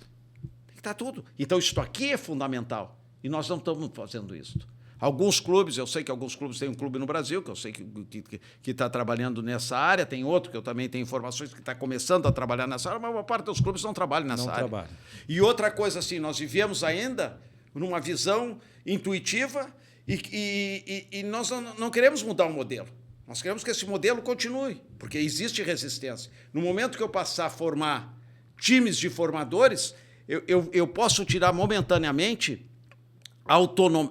Tem que estar tudo. Então, isso aqui é fundamental. E nós não estamos fazendo isso. Alguns clubes, eu sei que alguns clubes têm um clube no Brasil, que eu sei que está trabalhando nessa área, tem outro que eu também tenho informações que está começando a trabalhar nessa área, mas a maior parte dos clubes não trabalham nessa área. E outra coisa assim, nós vivemos ainda numa visão intuitiva e nós não queremos mudar o modelo. Nós queremos que esse modelo continue, porque existe resistência. No momento que eu passar a formar times de formadores, eu posso tirar momentaneamente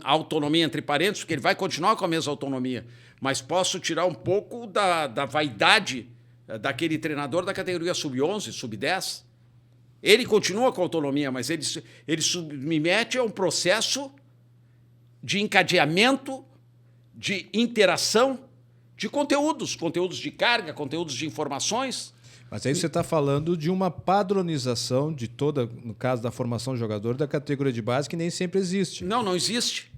autonomia entre parênteses, porque ele vai continuar com a mesma autonomia, mas posso tirar um pouco da vaidade daquele treinador da categoria sub-11, sub-10. Ele continua com a autonomia, mas ele submete a um processo de encadeamento, de interação, de conteúdos de carga, conteúdos de informações. Mas aí você está falando de uma padronização de toda, no caso da formação do jogador, da categoria de base, que nem sempre existe. Não existe.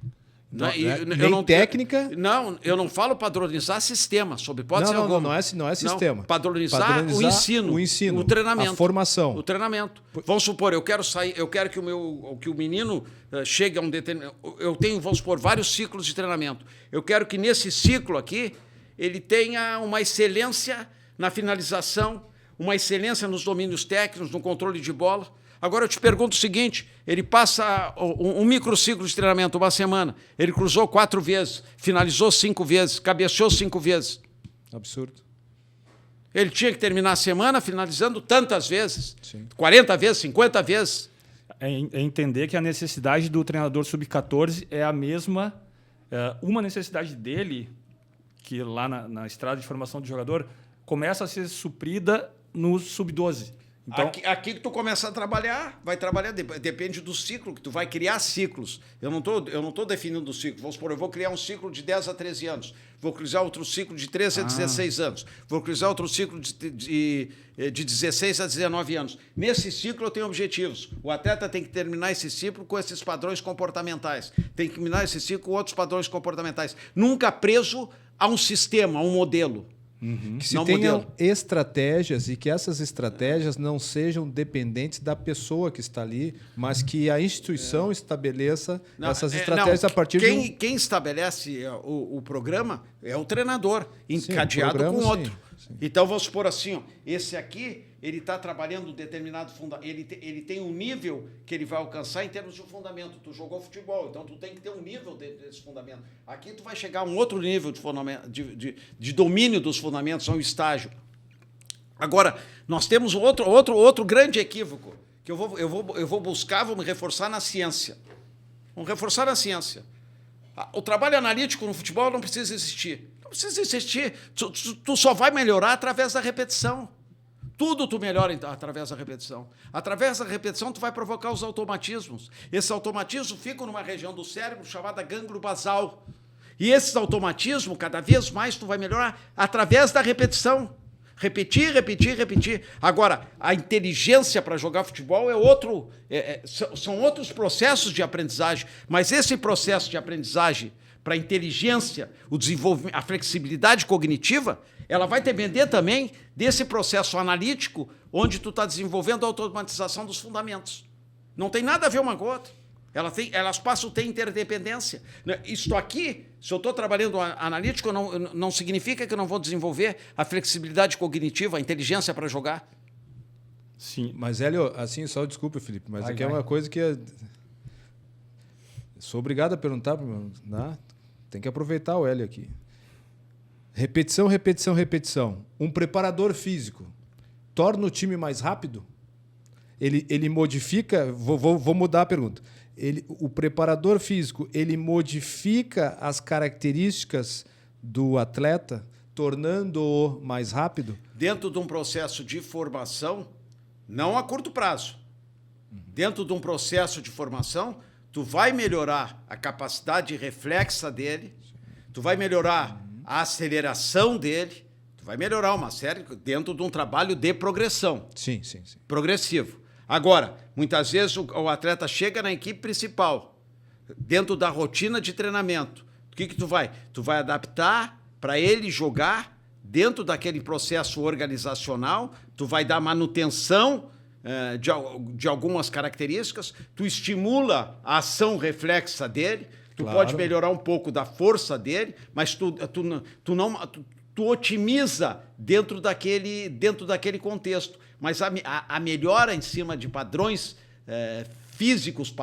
Nem técnica? Não, eu não falo padronizar sistema, sob hipótese alguma. Não é sistema. Não, padronizar o ensino, o treinamento. A formação. O treinamento. Vamos supor, eu quero que o menino chegue a um determinado... Eu tenho, vamos supor, vários ciclos de treinamento. Eu quero que nesse ciclo aqui ele tenha uma excelência na finalização, uma excelência nos domínios técnicos, no controle de bola. Agora eu te pergunto o seguinte, ele passa um microciclo de treinamento, uma semana, ele cruzou 4 vezes, finalizou 5 vezes, cabeceou 5 vezes. Absurdo. Ele tinha que terminar a semana finalizando tantas vezes, Sim. 40 vezes, 50 vezes. É entender que a necessidade do treinador sub-14 é a mesma, uma necessidade dele, que lá na estrada de formação do jogador, começa a ser suprida no sub-12. Então, aqui que tu começa a trabalhar, vai trabalhar, depende do ciclo, que tu vai criar ciclos. Eu não tô definindo o ciclo. Vamos supor, eu vou criar um ciclo de 10 a 13 anos, vou criar outro ciclo de 13 a 16 anos, vou criar outro ciclo de 16 a 19 anos. Nesse ciclo eu tenho objetivos. O atleta tem que terminar esse ciclo com esses padrões comportamentais, tem que terminar esse ciclo com outros padrões comportamentais. Nunca preso a um sistema, a um modelo. Que se tenham estratégias e que essas estratégias não sejam dependentes da pessoa que está ali, mas que a instituição estabeleça essas estratégias a partir Quem estabelece o programa é o treinador, encadeado com outro. Então, vamos supor assim, ó, esse aqui, ele está trabalhando um determinado fundamento, ele tem um nível que ele vai alcançar em termos de fundamento. Tu jogou futebol, então tu tem que ter um nível desse fundamento. Aqui tu vai chegar a um outro nível de, fundamento, de domínio dos fundamentos, a um estágio. Agora, nós temos outro grande equívoco, que eu vou buscar, vou me reforçar na ciência. Vamos reforçar na ciência. O trabalho analítico no futebol não precisa existir. Não precisa existir. Tu só vai melhorar através da repetição. Tudo tu melhora através da repetição. Através da repetição, tu vai provocar os automatismos. Esses automatismos ficam numa região do cérebro chamada gânglio basal. E esses automatismos, cada vez mais, tu vai melhorar através da repetição. Repetir, repetir, repetir. Agora, a inteligência para jogar futebol são outros processos de aprendizagem. Mas esse processo de aprendizagem para a inteligência, o desenvolvimento, a flexibilidade cognitiva, ela vai depender também desse processo analítico onde tu está desenvolvendo a automatização dos fundamentos. Não tem nada a ver uma com a outra. Elas passam a ter interdependência. Isto aqui, se eu estou trabalhando analítico, não significa que eu não vou desenvolver a flexibilidade cognitiva, a inteligência para jogar. Sim. Mas, Hélio, assim, só desculpa, Felipe, mas aqui é uma coisa que... Sou obrigado a perguntar, né? Tem que aproveitar o Hélio aqui. Repetição, repetição, repetição. Um preparador físico torna o time mais rápido? Ele modifica... Vou mudar a pergunta. O preparador físico, ele modifica as características do atleta, tornando-o mais rápido? Dentro de um processo de formação, não a curto prazo. Dentro de um processo de formação, tu vai melhorar a capacidade reflexa dele, tu vai melhorar a aceleração dele, tu vai melhorar uma série dentro de um trabalho de progressão. Sim. Progressivo. Agora, muitas vezes o atleta chega na equipe principal, dentro da rotina de treinamento. O que tu vai? Tu vai adaptar para ele jogar dentro daquele processo organizacional, tu vai dar manutenção de algumas características, tu estimula a ação reflexa dele, tu pode melhorar um pouco da força dele, mas tu otimiza dentro daquele contexto. Mas a melhora em cima de padrões físicos,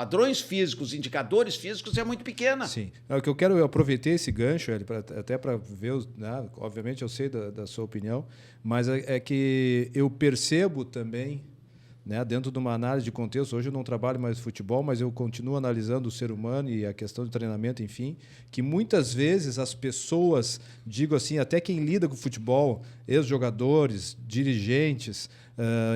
indicadores físicos é muito pequena. Sim. O que eu quero, eu aproveitei esse gancho, até para ver, né? Obviamente eu sei da sua opinião, mas é que eu percebo também, né, dentro de uma análise de contexto, hoje eu não trabalho mais futebol, mas eu continuo analisando o ser humano e a questão de treinamento, enfim, que muitas vezes as pessoas, digo assim, até quem lida com futebol, ex-jogadores, dirigentes,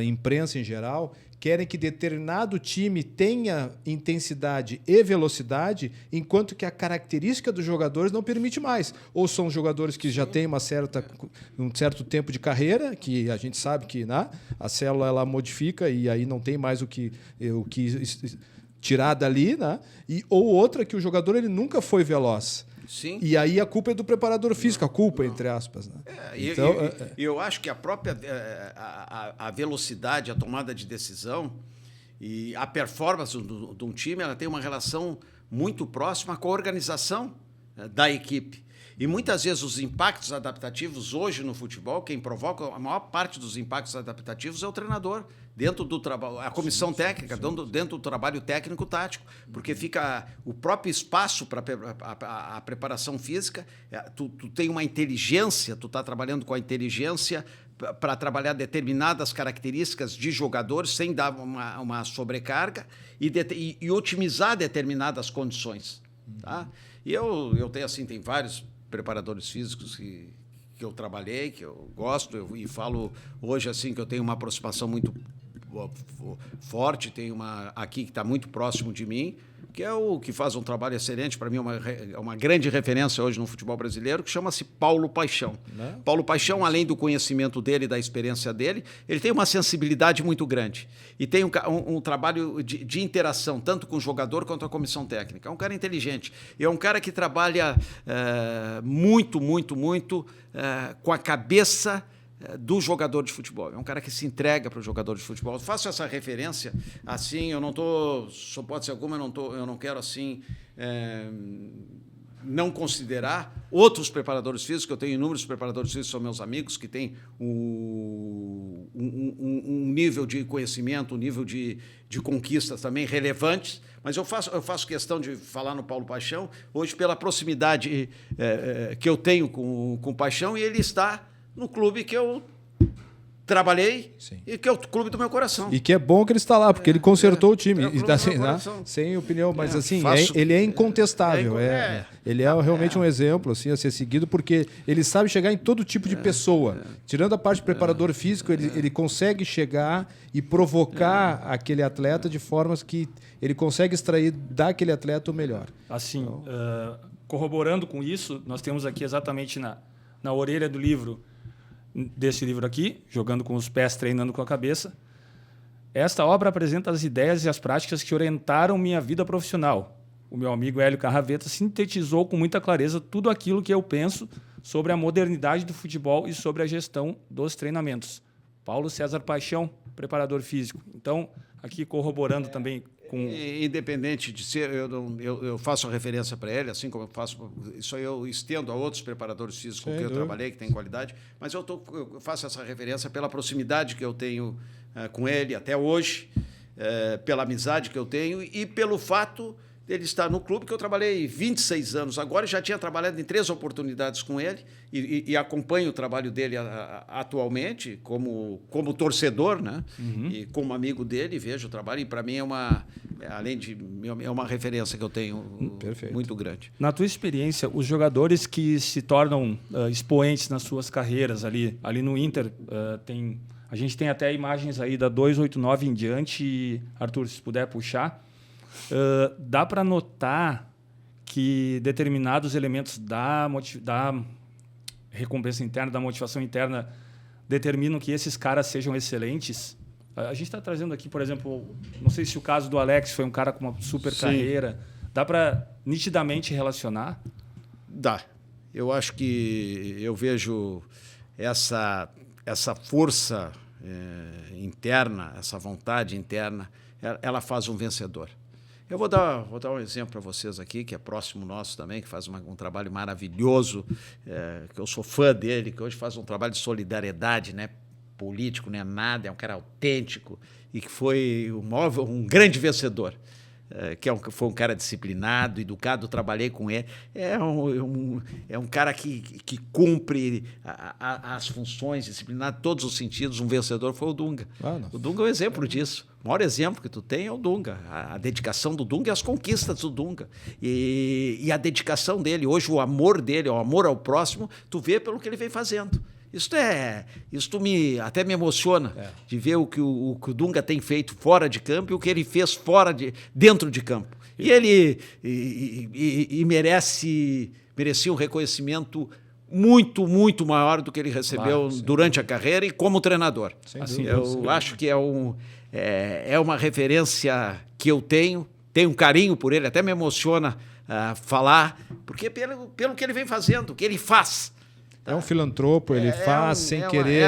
imprensa em geral, querem que determinado time tenha intensidade e velocidade, enquanto que a característica dos jogadores não permite mais. Ou são jogadores que já têm um certo tempo de carreira, que a gente sabe que, né, a célula ela modifica e aí não tem mais o que tirar dali, né? Ou outra que o jogador ele nunca foi veloz. Sim. E aí a culpa é do preparador físico, a culpa, entre aspas. Né? Então, eu acho que a própria a velocidade, a tomada de decisão e a performance de um time, ela tem uma relação muito próxima com a organização da equipe. E muitas vezes os impactos adaptativos hoje no futebol, quem provoca a maior parte dos impactos adaptativos é o treinador, dentro do trabalho, a comissão técnica, dentro do trabalho técnico-tático, porque fica o próprio espaço para a preparação física, tu tem uma inteligência, tu está trabalhando com a inteligência para trabalhar determinadas características de jogadores sem dar uma sobrecarga e otimizar determinadas condições. Tá? E eu tenho assim, tem vários preparadores físicos que eu trabalhei, que eu gosto, e falo hoje assim que eu tenho uma aproximação muito forte, tem uma aqui que está muito próximo de mim, que é o que faz um trabalho excelente, para mim é uma grande referência hoje no futebol brasileiro, que chama-se Paulo Paixão. Né? Paulo Paixão, além do conhecimento dele, da experiência dele, ele tem uma sensibilidade muito grande e tem um trabalho de interação, tanto com o jogador quanto a comissão técnica. É um cara inteligente, é um cara que trabalha muito com a cabeça do jogador de futebol. É um cara que se entrega para o jogador de futebol. Eu faço essa referência assim, eu não estou, sob hipótese alguma, eu não quero assim não considerar outros preparadores físicos, que eu tenho inúmeros preparadores físicos, são meus amigos, que têm um nível de conhecimento, um nível de conquistas também relevantes, mas eu faço questão de falar no Paulo Paixão, hoje pela proximidade que eu tenho com o Paixão, e ele está no clube que eu trabalhei. Sim. E que é o clube do meu coração. E que é bom que ele está lá, porque ele consertou o time. E, assim, sem opinião, mas assim, ele é incontestável. Ele é realmente um exemplo assim, a ser seguido, porque ele sabe chegar em todo tipo de pessoa. Tirando a parte de preparador físico, ele consegue chegar e provocar aquele atleta de formas que ele consegue extrair daquele atleta o melhor. Assim, corroborando com isso, nós temos aqui exatamente na orelha do livro, desse livro aqui, Jogando com os Pés, Treinando com a Cabeça. Esta obra apresenta as ideias e as práticas que orientaram minha vida profissional. O meu amigo Hélio Carraveta sintetizou com muita clareza tudo aquilo que eu penso sobre a modernidade do futebol e sobre a gestão dos treinamentos. Paulo César Paixão, preparador físico. Então, aqui corroborando também com... Independente de ser, eu faço a referência para ele, assim como eu faço, isso aí eu estendo a outros preparadores físicos com quem eu trabalhei, que têm qualidade, mas eu faço essa referência pela proximidade que eu tenho com ele até hoje, pela amizade que eu tenho e pelo fato dele estar no clube que eu trabalhei 26 anos agora, já tinha trabalhado em 3 oportunidades com ele e acompanho o trabalho dele atualmente como torcedor, né? E como amigo dele, vejo o trabalho, e para mim é uma referência que eu tenho muito grande. Na tua experiência, os jogadores que se tornam expoentes nas suas carreiras ali no Inter, a gente tem até imagens aí da 289 em diante, Arthur, se puder puxar. Dá para notar que determinados elementos da recompensa interna, da motivação interna, determinam que esses caras sejam excelentes? A gente está trazendo aqui, por exemplo, não sei se o caso do Alex foi um cara com uma super carreira. Dá para nitidamente relacionar? Dá. Eu acho que eu vejo essa força interna, essa vontade interna, ela faz um vencedor. Eu vou dar um exemplo para vocês aqui, que é próximo nosso também, que faz um trabalho maravilhoso, que eu sou fã dele, que hoje faz um trabalho de solidariedade, né? Político, não é nada, é um cara autêntico e que foi um grande vencedor. Foi um cara disciplinado, educado, trabalhei com ele. É um cara que cumpre as funções, disciplinado em todos os sentidos. Um vencedor foi o Dunga. O Dunga é um exemplo disso. O maior exemplo que tu tem é o Dunga. A dedicação do Dunga e as conquistas do Dunga. E a dedicação dele, hoje o amor dele, o amor ao próximo, tu vê pelo que ele vem fazendo. Isso até me emociona de ver o que o Dunga tem feito fora de campo e o que ele fez dentro de campo. E ele merecia um reconhecimento muito, muito maior do que ele recebeu durante a carreira e como treinador. Eu acho que é uma referência que eu tenho um carinho por ele, até me emociona falar, porque pelo que ele vem fazendo, o que ele faz. É um filantropo, ele faz sem querer.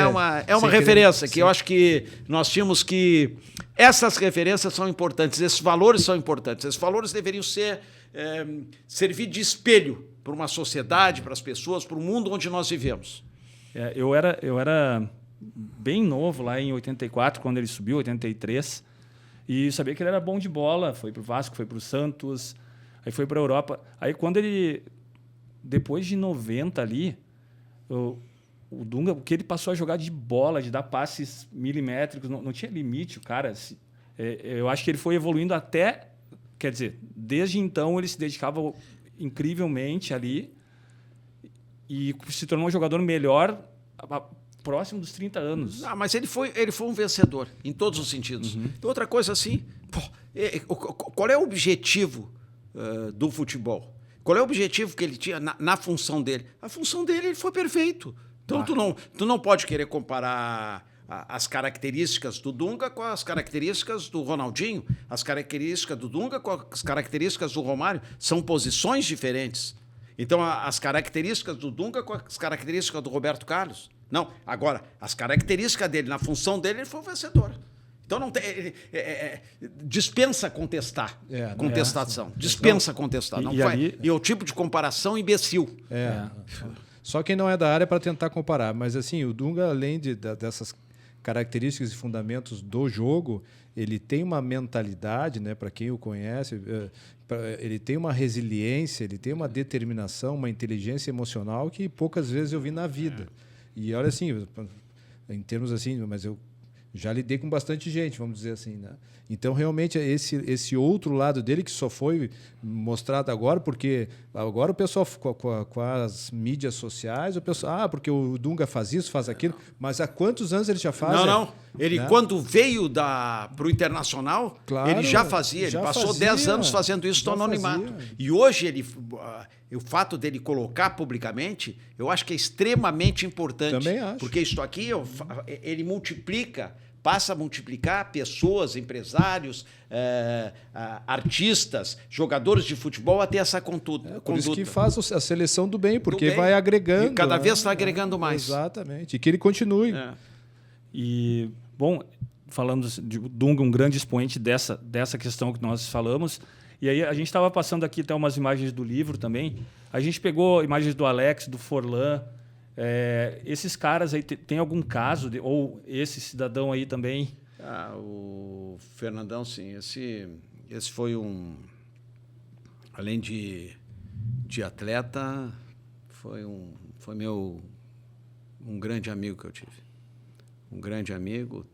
É uma referência que eu acho que nós tínhamos que... Essas referências são importantes, esses valores são importantes. Esses valores deveriam servir de espelho para uma sociedade, para as pessoas, para o mundo onde nós vivemos. Eu era bem novo lá em 84, quando ele subiu, 83, e sabia que ele era bom de bola. Foi para o Vasco, foi para o Santos, aí foi para a Europa. Aí quando ele... Depois de 90 ali... O Dunga, porque ele passou a jogar de bola, de dar passes milimétricos, não tinha limite, o cara. Eu acho que ele foi evoluindo até... Quer dizer, desde então ele se dedicava incrivelmente ali e se tornou um jogador melhor próximo dos 30 anos. Mas ele foi um vencedor, em todos os sentidos. Outra coisa assim, qual é o objetivo do futebol? Qual é o objetivo que ele tinha na função dele? A função dele, ele foi perfeito. Então, tu não pode querer comparar as características do Dunga com as características do Ronaldinho, as características do Dunga com as características do Romário. São posições diferentes. Então, as características do Dunga com as características do Roberto Carlos. Não. Agora, as características dele, na função dele, ele foi um vencedor. Então não tem, dispensa contestação. Dispensa contestar. Não faz, e é o tipo de comparação imbecil. Só quem não é da área para tentar comparar. Mas assim, o Dunga, além dessas características e fundamentos do jogo, ele tem uma mentalidade, né, para quem o conhece, ele tem uma resiliência, ele tem uma determinação, uma inteligência emocional que poucas vezes eu vi na vida. E olha assim, em termos assim, mas eu já lidei com bastante gente, vamos dizer assim, né? Então, realmente, esse outro lado dele que só foi mostrado agora, porque agora o pessoal, com as mídias sociais, o pessoal, porque o Dunga faz isso, faz aquilo, mas há quantos anos ele já faz? Não. Ele, né? Quando veio para o Internacional, claro, ele já fazia. Ele passou 10 anos fazendo isso no anonimato. E hoje, o fato dele colocar publicamente, eu acho que é extremamente importante. Também acho. Porque isso aqui, ele passa a multiplicar pessoas, empresários, artistas, jogadores de futebol a ter essa conduta. Por isso que faz a seleção do bem, porque vai agregando. E cada vez está agregando mais. Exatamente. E que ele continue. E, bom, falando de Dunga, um grande expoente dessa questão que nós falamos. E aí a gente estava passando aqui até umas imagens do livro também. A gente pegou imagens do Alex, do Forlan. Esses caras aí, tem algum caso, ou esse cidadão aí também? O Fernandão, sim. Esse foi além de atleta, foi um grande amigo que eu tive. Um grande amigo.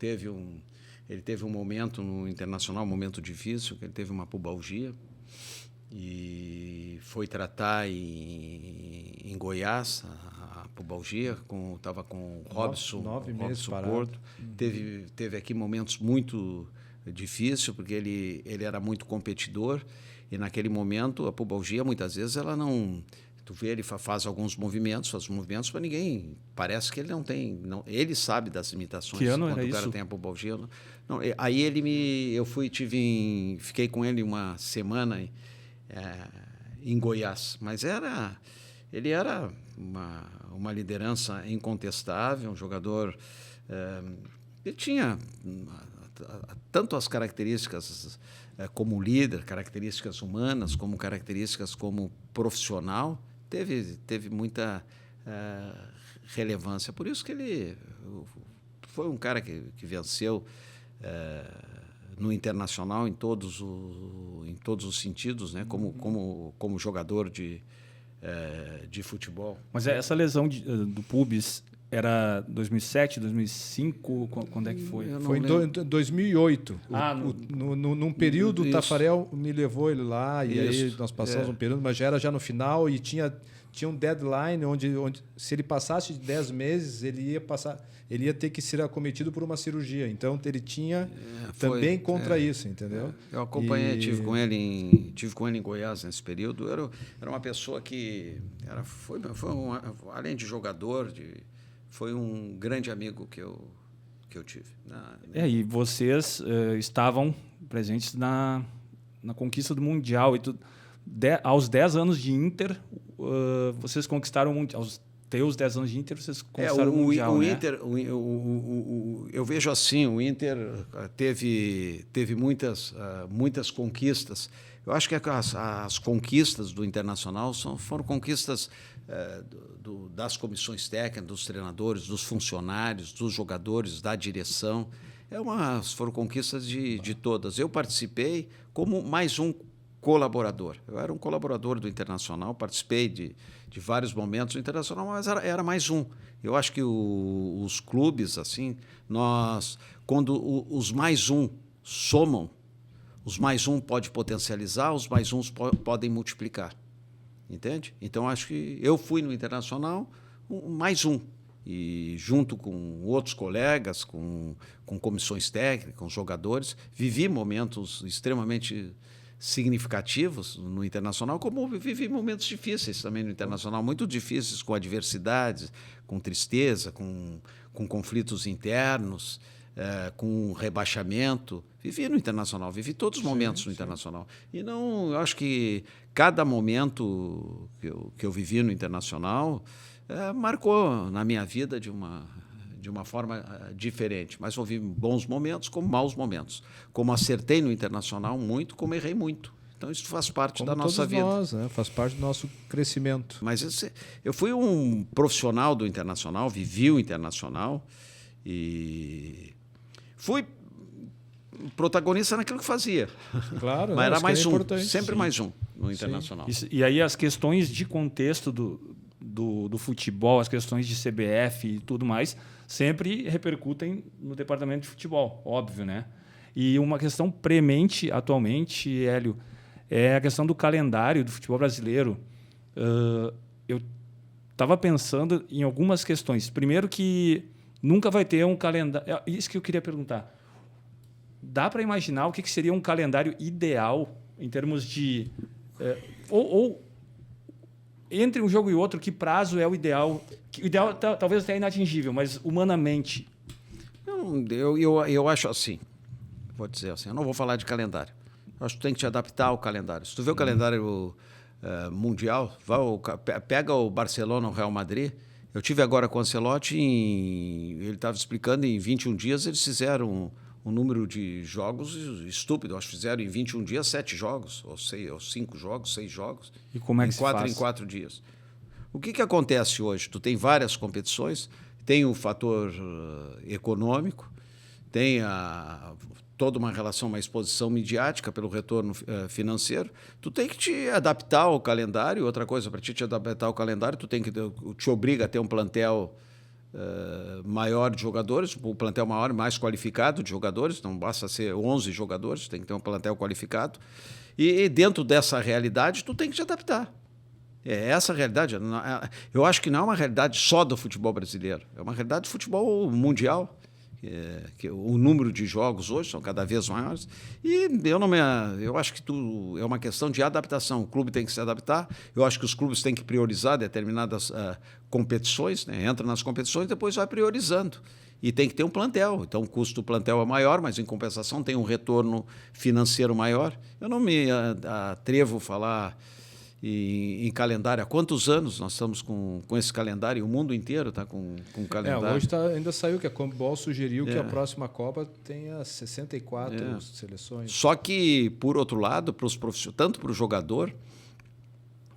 Ele teve um momento no Internacional, um momento difícil, que ele teve uma pubalgia e foi tratar em Goiás a pubalgia, estava com o Robson, 9 meses Porto. Teve aqui momentos muito difíceis, porque ele era muito competidor e naquele momento a pubalgia, muitas vezes, ela não... Tu vê, ele faz alguns movimentos, para ninguém. Parece que ele não tem. Ele sabe das limitações. Que ano quando era o cara isso? tem a pubalgia. Não, aí eu fiquei com ele uma semana em Goiás. Mas ele era uma liderança incontestável, um jogador. Ele tinha tanto as características como líder, características humanas, como características como profissional. Teve muita relevância. Por isso que ele foi um cara que venceu no Internacional em todos os sentidos, né? Como jogador de futebol. Mas essa lesão do pubis era 2007, 2005? Quando é que foi? Foi em 2008. Num período, o Taffarel me levou ele lá, e aí nós passamos um período, mas já era no final, e tinha um deadline onde se ele passasse de 10 meses, ele ia ter que ser acometido por uma cirurgia. Então, ele tinha também contra isso, entendeu? Eu acompanhei, tive com ele em Goiás nesse período. Era uma pessoa que além de jogador, foi um grande amigo que eu tive. E vocês estavam presentes na conquista do Mundial. E aos 10 anos de Inter, vocês conquistaram o Mundial. Aos teus 10 anos de Inter, vocês conquistaram o Mundial, o né? Inter, eu vejo assim, o Inter teve muitas conquistas. Eu acho que as conquistas do Internacional foram conquistas das comissões técnicas, dos treinadores, dos funcionários, dos jogadores, da direção. Foram conquistas de todas. Eu participei como mais um colaborador. Eu era um colaborador do Internacional, participei de vários momentos do Internacional, mas era mais um. Eu acho que os clubes, assim, quando os mais um somam, os mais um pode potencializar, os mais uns podem multiplicar. Entende? Então, acho que eu fui no Internacional mais um. E junto com outros colegas, com comissões técnicas, com jogadores, vivi momentos extremamente significativos no Internacional, como vivi momentos difíceis também no Internacional, muito difíceis, com adversidades, com tristeza, com conflitos internos, com rebaixamento. Vivi no Internacional, vivi todos os momentos no Internacional. E eu acho que cada momento que eu vivi no Internacional marcou na minha vida de uma de uma forma diferente. Mas houve bons momentos como maus momentos. Como acertei no Internacional muito, como errei muito. Então isso faz parte da nossa vida. Nós, né? Faz parte do nosso crescimento. Mas eu fui um profissional do Internacional, vivi o Internacional e fui protagonista naquilo que fazia. Claro, mas era mais um, importante. sempre Sim. mais um no Internacional. E aí as questões de contexto do futebol, as questões de CBF e tudo mais, sempre repercutem no departamento de futebol, óbvio, né? E uma questão premente atualmente, Hélio, é a questão do calendário do futebol brasileiro. Eu estava pensando em algumas questões. Primeiro que nunca vai ter um calendário... É isso que eu queria perguntar. Dá para imaginar o que seria um calendário ideal em termos de... Ou entre um jogo e outro, que prazo é o ideal? O ideal talvez até inatingível, mas humanamente. Eu acho assim, vou dizer assim, eu não vou falar de calendário. Eu acho que tu tem que te adaptar ao calendário. Se tu vê o calendário mundial, pega o Barcelona, o Real Madrid. Eu tive agora com o Ancelotti, ele estava explicando, em 21 dias eles fizeram um número de jogos estúpido. Acho que fizeram em 21 dias 7 jogos, ou 5 jogos, 6 jogos. E como é que se faz? Em 4 dias. O que acontece hoje? Tu tem várias competições, tem o fator econômico, tem toda uma relação, uma exposição midiática pelo retorno financeiro. Tu tem que te adaptar ao calendário. Outra coisa, para te adaptar ao calendário, te obriga a ter um plantel maior de jogadores, o plantel maior, mais qualificado de jogadores, não basta ser 11 jogadores, tem que ter um plantel qualificado. E dentro dessa realidade, tu tem que te adaptar. Essa realidade, eu acho que não é uma realidade só do futebol brasileiro, é uma realidade do futebol mundial. Que o número de jogos hoje são cada vez maiores e eu acho que é uma questão de adaptação. O clube tem que se adaptar. Eu acho que os clubes têm que priorizar determinadas competições, né? Entra nas competições e depois vai priorizando. E tem que ter um plantel. Então o custo do plantel é maior, mas em compensação tem um retorno financeiro maior. Eu não me atrevo a falar em calendário. Há quantos anos nós estamos com esse calendário? O mundo inteiro está com calendário. Hoje ainda saiu que a Conmebol sugeriu que a próxima Copa tenha 64 seleções. Só que, por outro lado, tanto para o jogador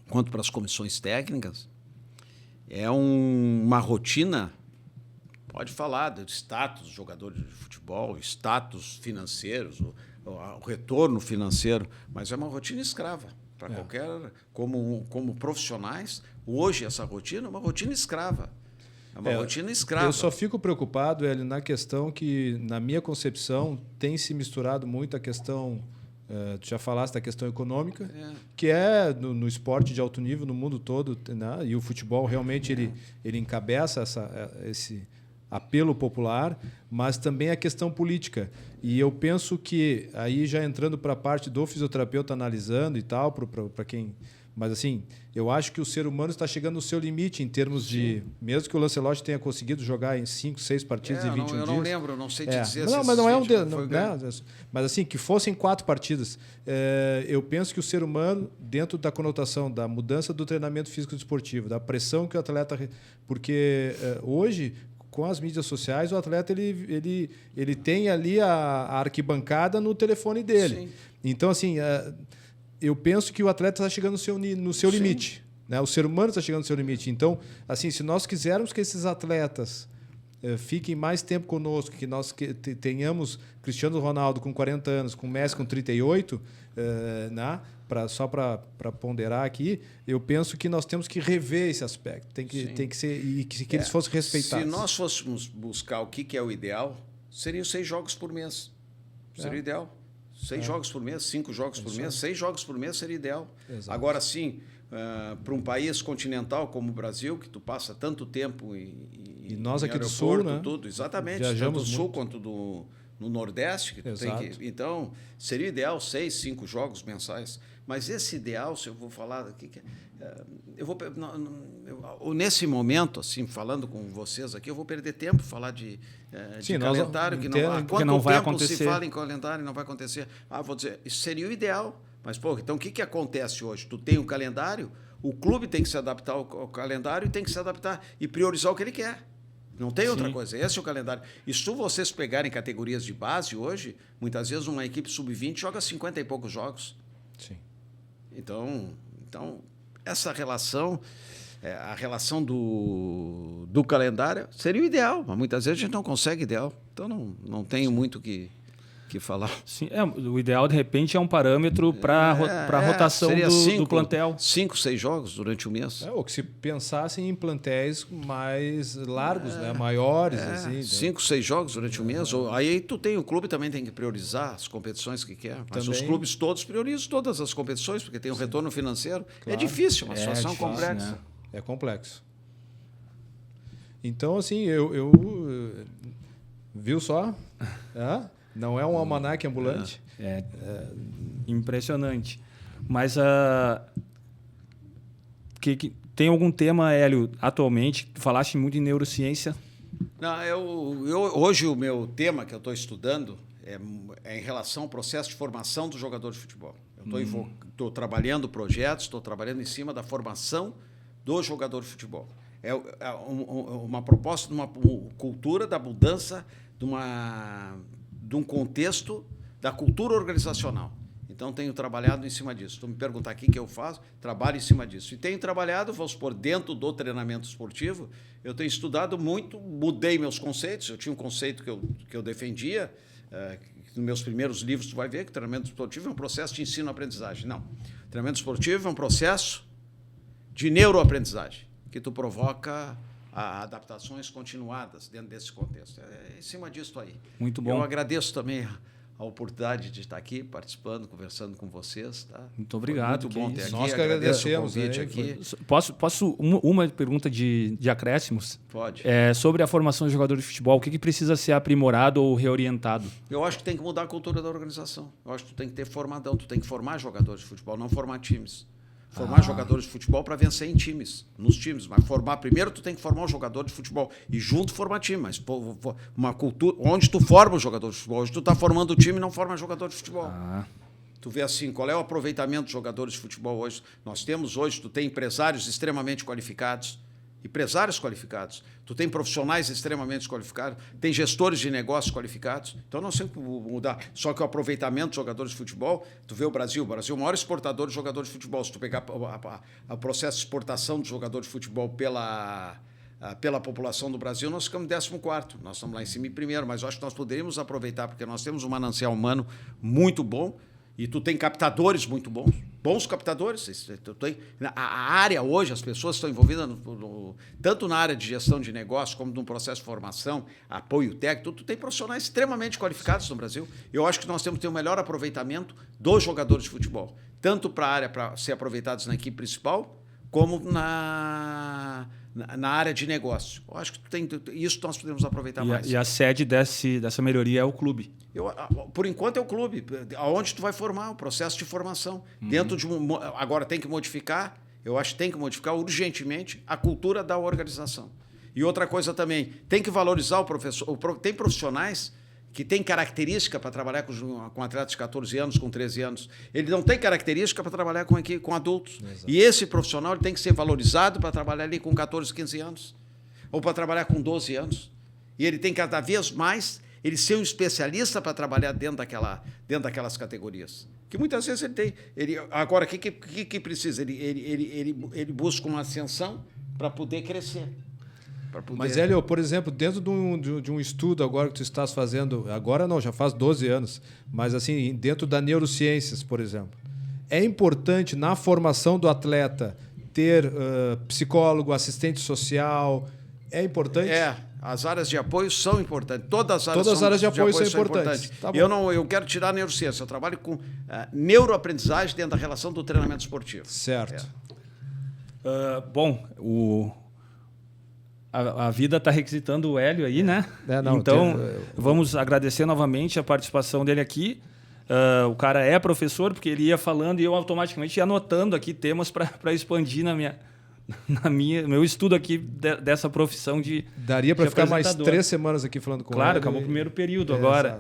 quanto para as comissões técnicas, é uma rotina, pode falar do status dos jogadores de futebol, status financeiros, o retorno financeiro, mas é uma rotina escrava. Para qualquer, como profissionais, hoje essa rotina é uma rotina escrava. É uma rotina escrava. Eu só fico preocupado, Hélio, na questão que, na minha concepção, tem se misturado muito a questão, tu já falaste da questão econômica, que é no esporte de alto nível, no mundo todo, né? E o futebol realmente ele encabeça esse apelo popular, mas também a questão política. E eu penso que, aí já entrando para a parte do fisioterapeuta analisando e tal, para quem... Mas, assim, eu acho que o ser humano está chegando no seu limite em termos de... Mesmo que o Lancelotti tenha conseguido jogar em 5, 6 partidas em 21 dias... Eu não lembro, não sei te dizer... Não, mas não é um... Mas, assim, que fossem 4 partidas. Eu penso que o ser humano, dentro da conotação da mudança do treinamento físico-desportivo, da pressão que o atleta... Porque hoje... Com as mídias sociais, o atleta ele tem ali a arquibancada no telefone dele. Sim. Então, assim, eu penso que o atleta está chegando no seu limite. Né? O ser humano está chegando no seu limite. Então, assim, se nós quisermos que esses atletas fiquem mais tempo conosco, que nós tenhamos Cristiano Ronaldo com 40 anos, com Messi com 38, né? Só para ponderar aqui, eu penso que nós temos que rever esse aspecto. Tem que ser e que eles fossem respeitados. Se nós fôssemos buscar o que é o ideal, seriam 6 jogos por mês. Seria o ideal. 6 jogos por mês, 5 jogos por mês, 6 jogos por mês seria ideal. Exato. Agora sim, para um país continental como o Brasil, que tu passa tanto tempo e nós aqui do Sul, né? Tudo, exatamente. Viajamos tanto do Sul quanto no Nordeste. Que então, seria ideal 6, 5 jogos mensais. Mas esse ideal, se eu vou falar aqui, nesse momento, assim, falando com vocês aqui, eu vou perder tempo falar de calendário, que não vai acontecer. Se fala em calendário, não vai acontecer. Vou dizer, isso seria o ideal. Mas, então o que acontece hoje? Tu tem um calendário, o clube tem que se adaptar ao calendário e tem que se adaptar e priorizar o que ele quer. Não tem outra coisa. Esse é o calendário. E se vocês pegarem categorias de base hoje, muitas vezes uma equipe sub-20 joga 50 e poucos jogos. Sim. Então essa relação, a relação do calendário seria o ideal, mas muitas vezes a gente não consegue ideal. Então não tenho muito o que falar. Sim, o ideal, de repente, é um parâmetro para a rotação do plantel. 5, 6 jogos durante o mês. Ou que se pensassem em plantéis mais largos, né? Maiores. Assim, 5, 6 jogos durante o mês. Aí o clube também tem que priorizar as competições que quer. Mas também, os clubes todos priorizam todas as competições, porque tem um retorno financeiro. Claro. É difícil, uma situação difícil, complexa. né? É complexo. Então, assim, eu viu só? Não é um almanaque ambulante. É impressionante. Mas tem algum tema, Hélio, atualmente? Tu falaste muito em neurociência. Não, hoje o meu tema que eu estou estudando é em relação ao processo de formação do jogador de futebol. Eu estou trabalhando projetos, estou trabalhando em cima da formação do jogador de futebol. É uma proposta de uma cultura da mudança de um contexto da cultura organizacional. Então, tenho trabalhado em cima disso. Tu me perguntar aqui o que eu faço, trabalho em cima disso. E tenho trabalhado, vamos supor, dentro do treinamento esportivo, eu tenho estudado muito, mudei meus conceitos. Eu tinha um conceito que eu defendia, nos meus primeiros livros tu vai ver que o treinamento esportivo é um processo de ensino-aprendizagem. Não. O treinamento esportivo é um processo de neuroaprendizagem, que tu provoca adaptações continuadas dentro desse contexto. É em cima disso aí. Muito bom. Eu agradeço também a oportunidade de estar aqui participando, conversando com vocês. Tá? Muito obrigado. Muito bom ter aqui. Nós que agradeço o agradecemos, convite né? aqui. Posso uma pergunta de acréscimos? Pode. Sobre a formação de jogador de futebol, o que precisa ser aprimorado ou reorientado? Eu acho que tem que mudar a cultura da organização. Eu acho que tu tem que ter formadão, tu tem que formar jogadores de futebol, não formar times. Formar jogadores de futebol para vencer em times, nos times. Mas primeiro tu tem que formar um jogador de futebol e junto formar time. Mas uma cultura onde tu forma o jogador de futebol. Hoje tu está formando o time e não forma jogador de futebol. Tu vê assim, qual é o aproveitamento dos jogadores de futebol hoje? Nós temos hoje, tu tem empresários extremamente qualificados, tu tem profissionais extremamente qualificados, tem gestores de negócios qualificados. Então, nós temos que mudar. Só que o aproveitamento dos jogadores de futebol, tu vê o Brasil é o maior exportador de jogadores de futebol. Se tu pegar o processo de exportação de jogadores de futebol pela população do Brasil, nós ficamos em 14º. Nós estamos lá em cima em primeiro, mas eu acho que nós poderíamos aproveitar, porque nós temos um manancial humano muito bom, e tu tem captadores muito bons captadores. A área hoje, as pessoas estão envolvidas tanto na área de gestão de negócio como no processo de formação, apoio técnico. Tu tem profissionais extremamente qualificados no Brasil. Eu acho que nós temos que ter um melhor aproveitamento dos jogadores de futebol, tanto para a área para ser aproveitados na equipe principal, como na área de negócio. Eu acho que isso nós podemos aproveitar mais. E a sede dessa melhoria é o clube? Por enquanto é o clube, aonde tu vai formar, o processo de formação. Dentro de agora tem que modificar, eu acho que tem que modificar urgentemente a cultura da organização. E outra coisa também, tem que valorizar o professor. Tem profissionais que têm característica para trabalhar com atletas de 14 anos, com 13 anos. Ele não tem característica para trabalhar com adultos. Exato. E esse profissional ele tem que ser valorizado para trabalhar ali com 14, 15 anos. Ou para trabalhar com 12 anos. E ele tem cada vez mais ele ser um especialista para trabalhar dentro daquelas categorias. Que muitas vezes ele tem. Agora, o que precisa? Ele busca uma ascensão para poder crescer. Mas, Hélio, por exemplo, dentro de um estudo agora que tu estás fazendo, agora não, já faz 12 anos, mas assim, dentro da neurociências, por exemplo, é importante na formação do atleta ter psicólogo, assistente social, é importante? As áreas de apoio são importantes. Todas as áreas de apoio são importantes. Tá bom. Eu quero tirar a neurociência, eu trabalho com neuroaprendizagem dentro da relação do treinamento esportivo. Certo. Bom, a vida está requisitando o Hélio aí, né? Então, vamos agradecer novamente a participação dele aqui. O cara é professor, porque ele ia falando e eu automaticamente ia anotando aqui temas para expandir meu estudo aqui dessa profissão de daria para ficar mais 3 semanas aqui falando com ele. Claro, acabou o primeiro período agora.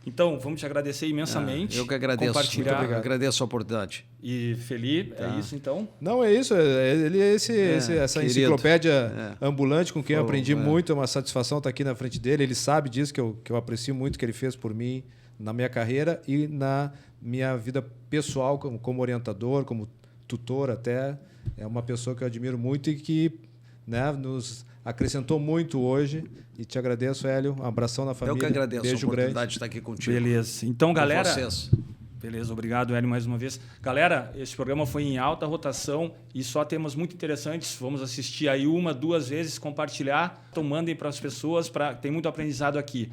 Então, vamos te agradecer imensamente. Eu que agradeço. Compartilhar. Muito obrigado. Agradeço a oportunidade. E Felipe, é isso então? Não, é isso. Ele é essa querido. enciclopédia ambulante com quem eu Pô, aprendi muito. É uma satisfação estar aqui na frente dele. Ele sabe disso, que eu aprecio muito o que ele fez por mim na minha carreira e na minha vida pessoal, como orientador, como tutor até. É uma pessoa que eu admiro muito e que, né, nos acrescentou muito hoje. E te agradeço, Hélio. Um abração na família. Eu que agradeço Beijo a oportunidade grande. de estar aqui contigo. Beleza. Então, galera... Vocês. Beleza, obrigado, Hélio, mais uma vez. Galera, esse programa foi em alta rotação e só temas muito interessantes. Vamos assistir aí 1, 2 vezes, compartilhar. Então, mandem para as pessoas, tem muito aprendizado aqui.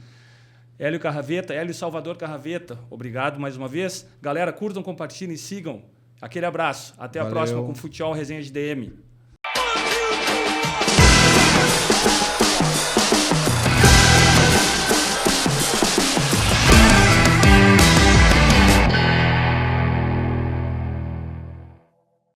Hélio Carraveta, Hélio Salvador Carraveta, obrigado mais uma vez. Galera, curtam, compartilhem, sigam. Aquele abraço. Até a Valeu. próxima com Futebol Resenha de DM.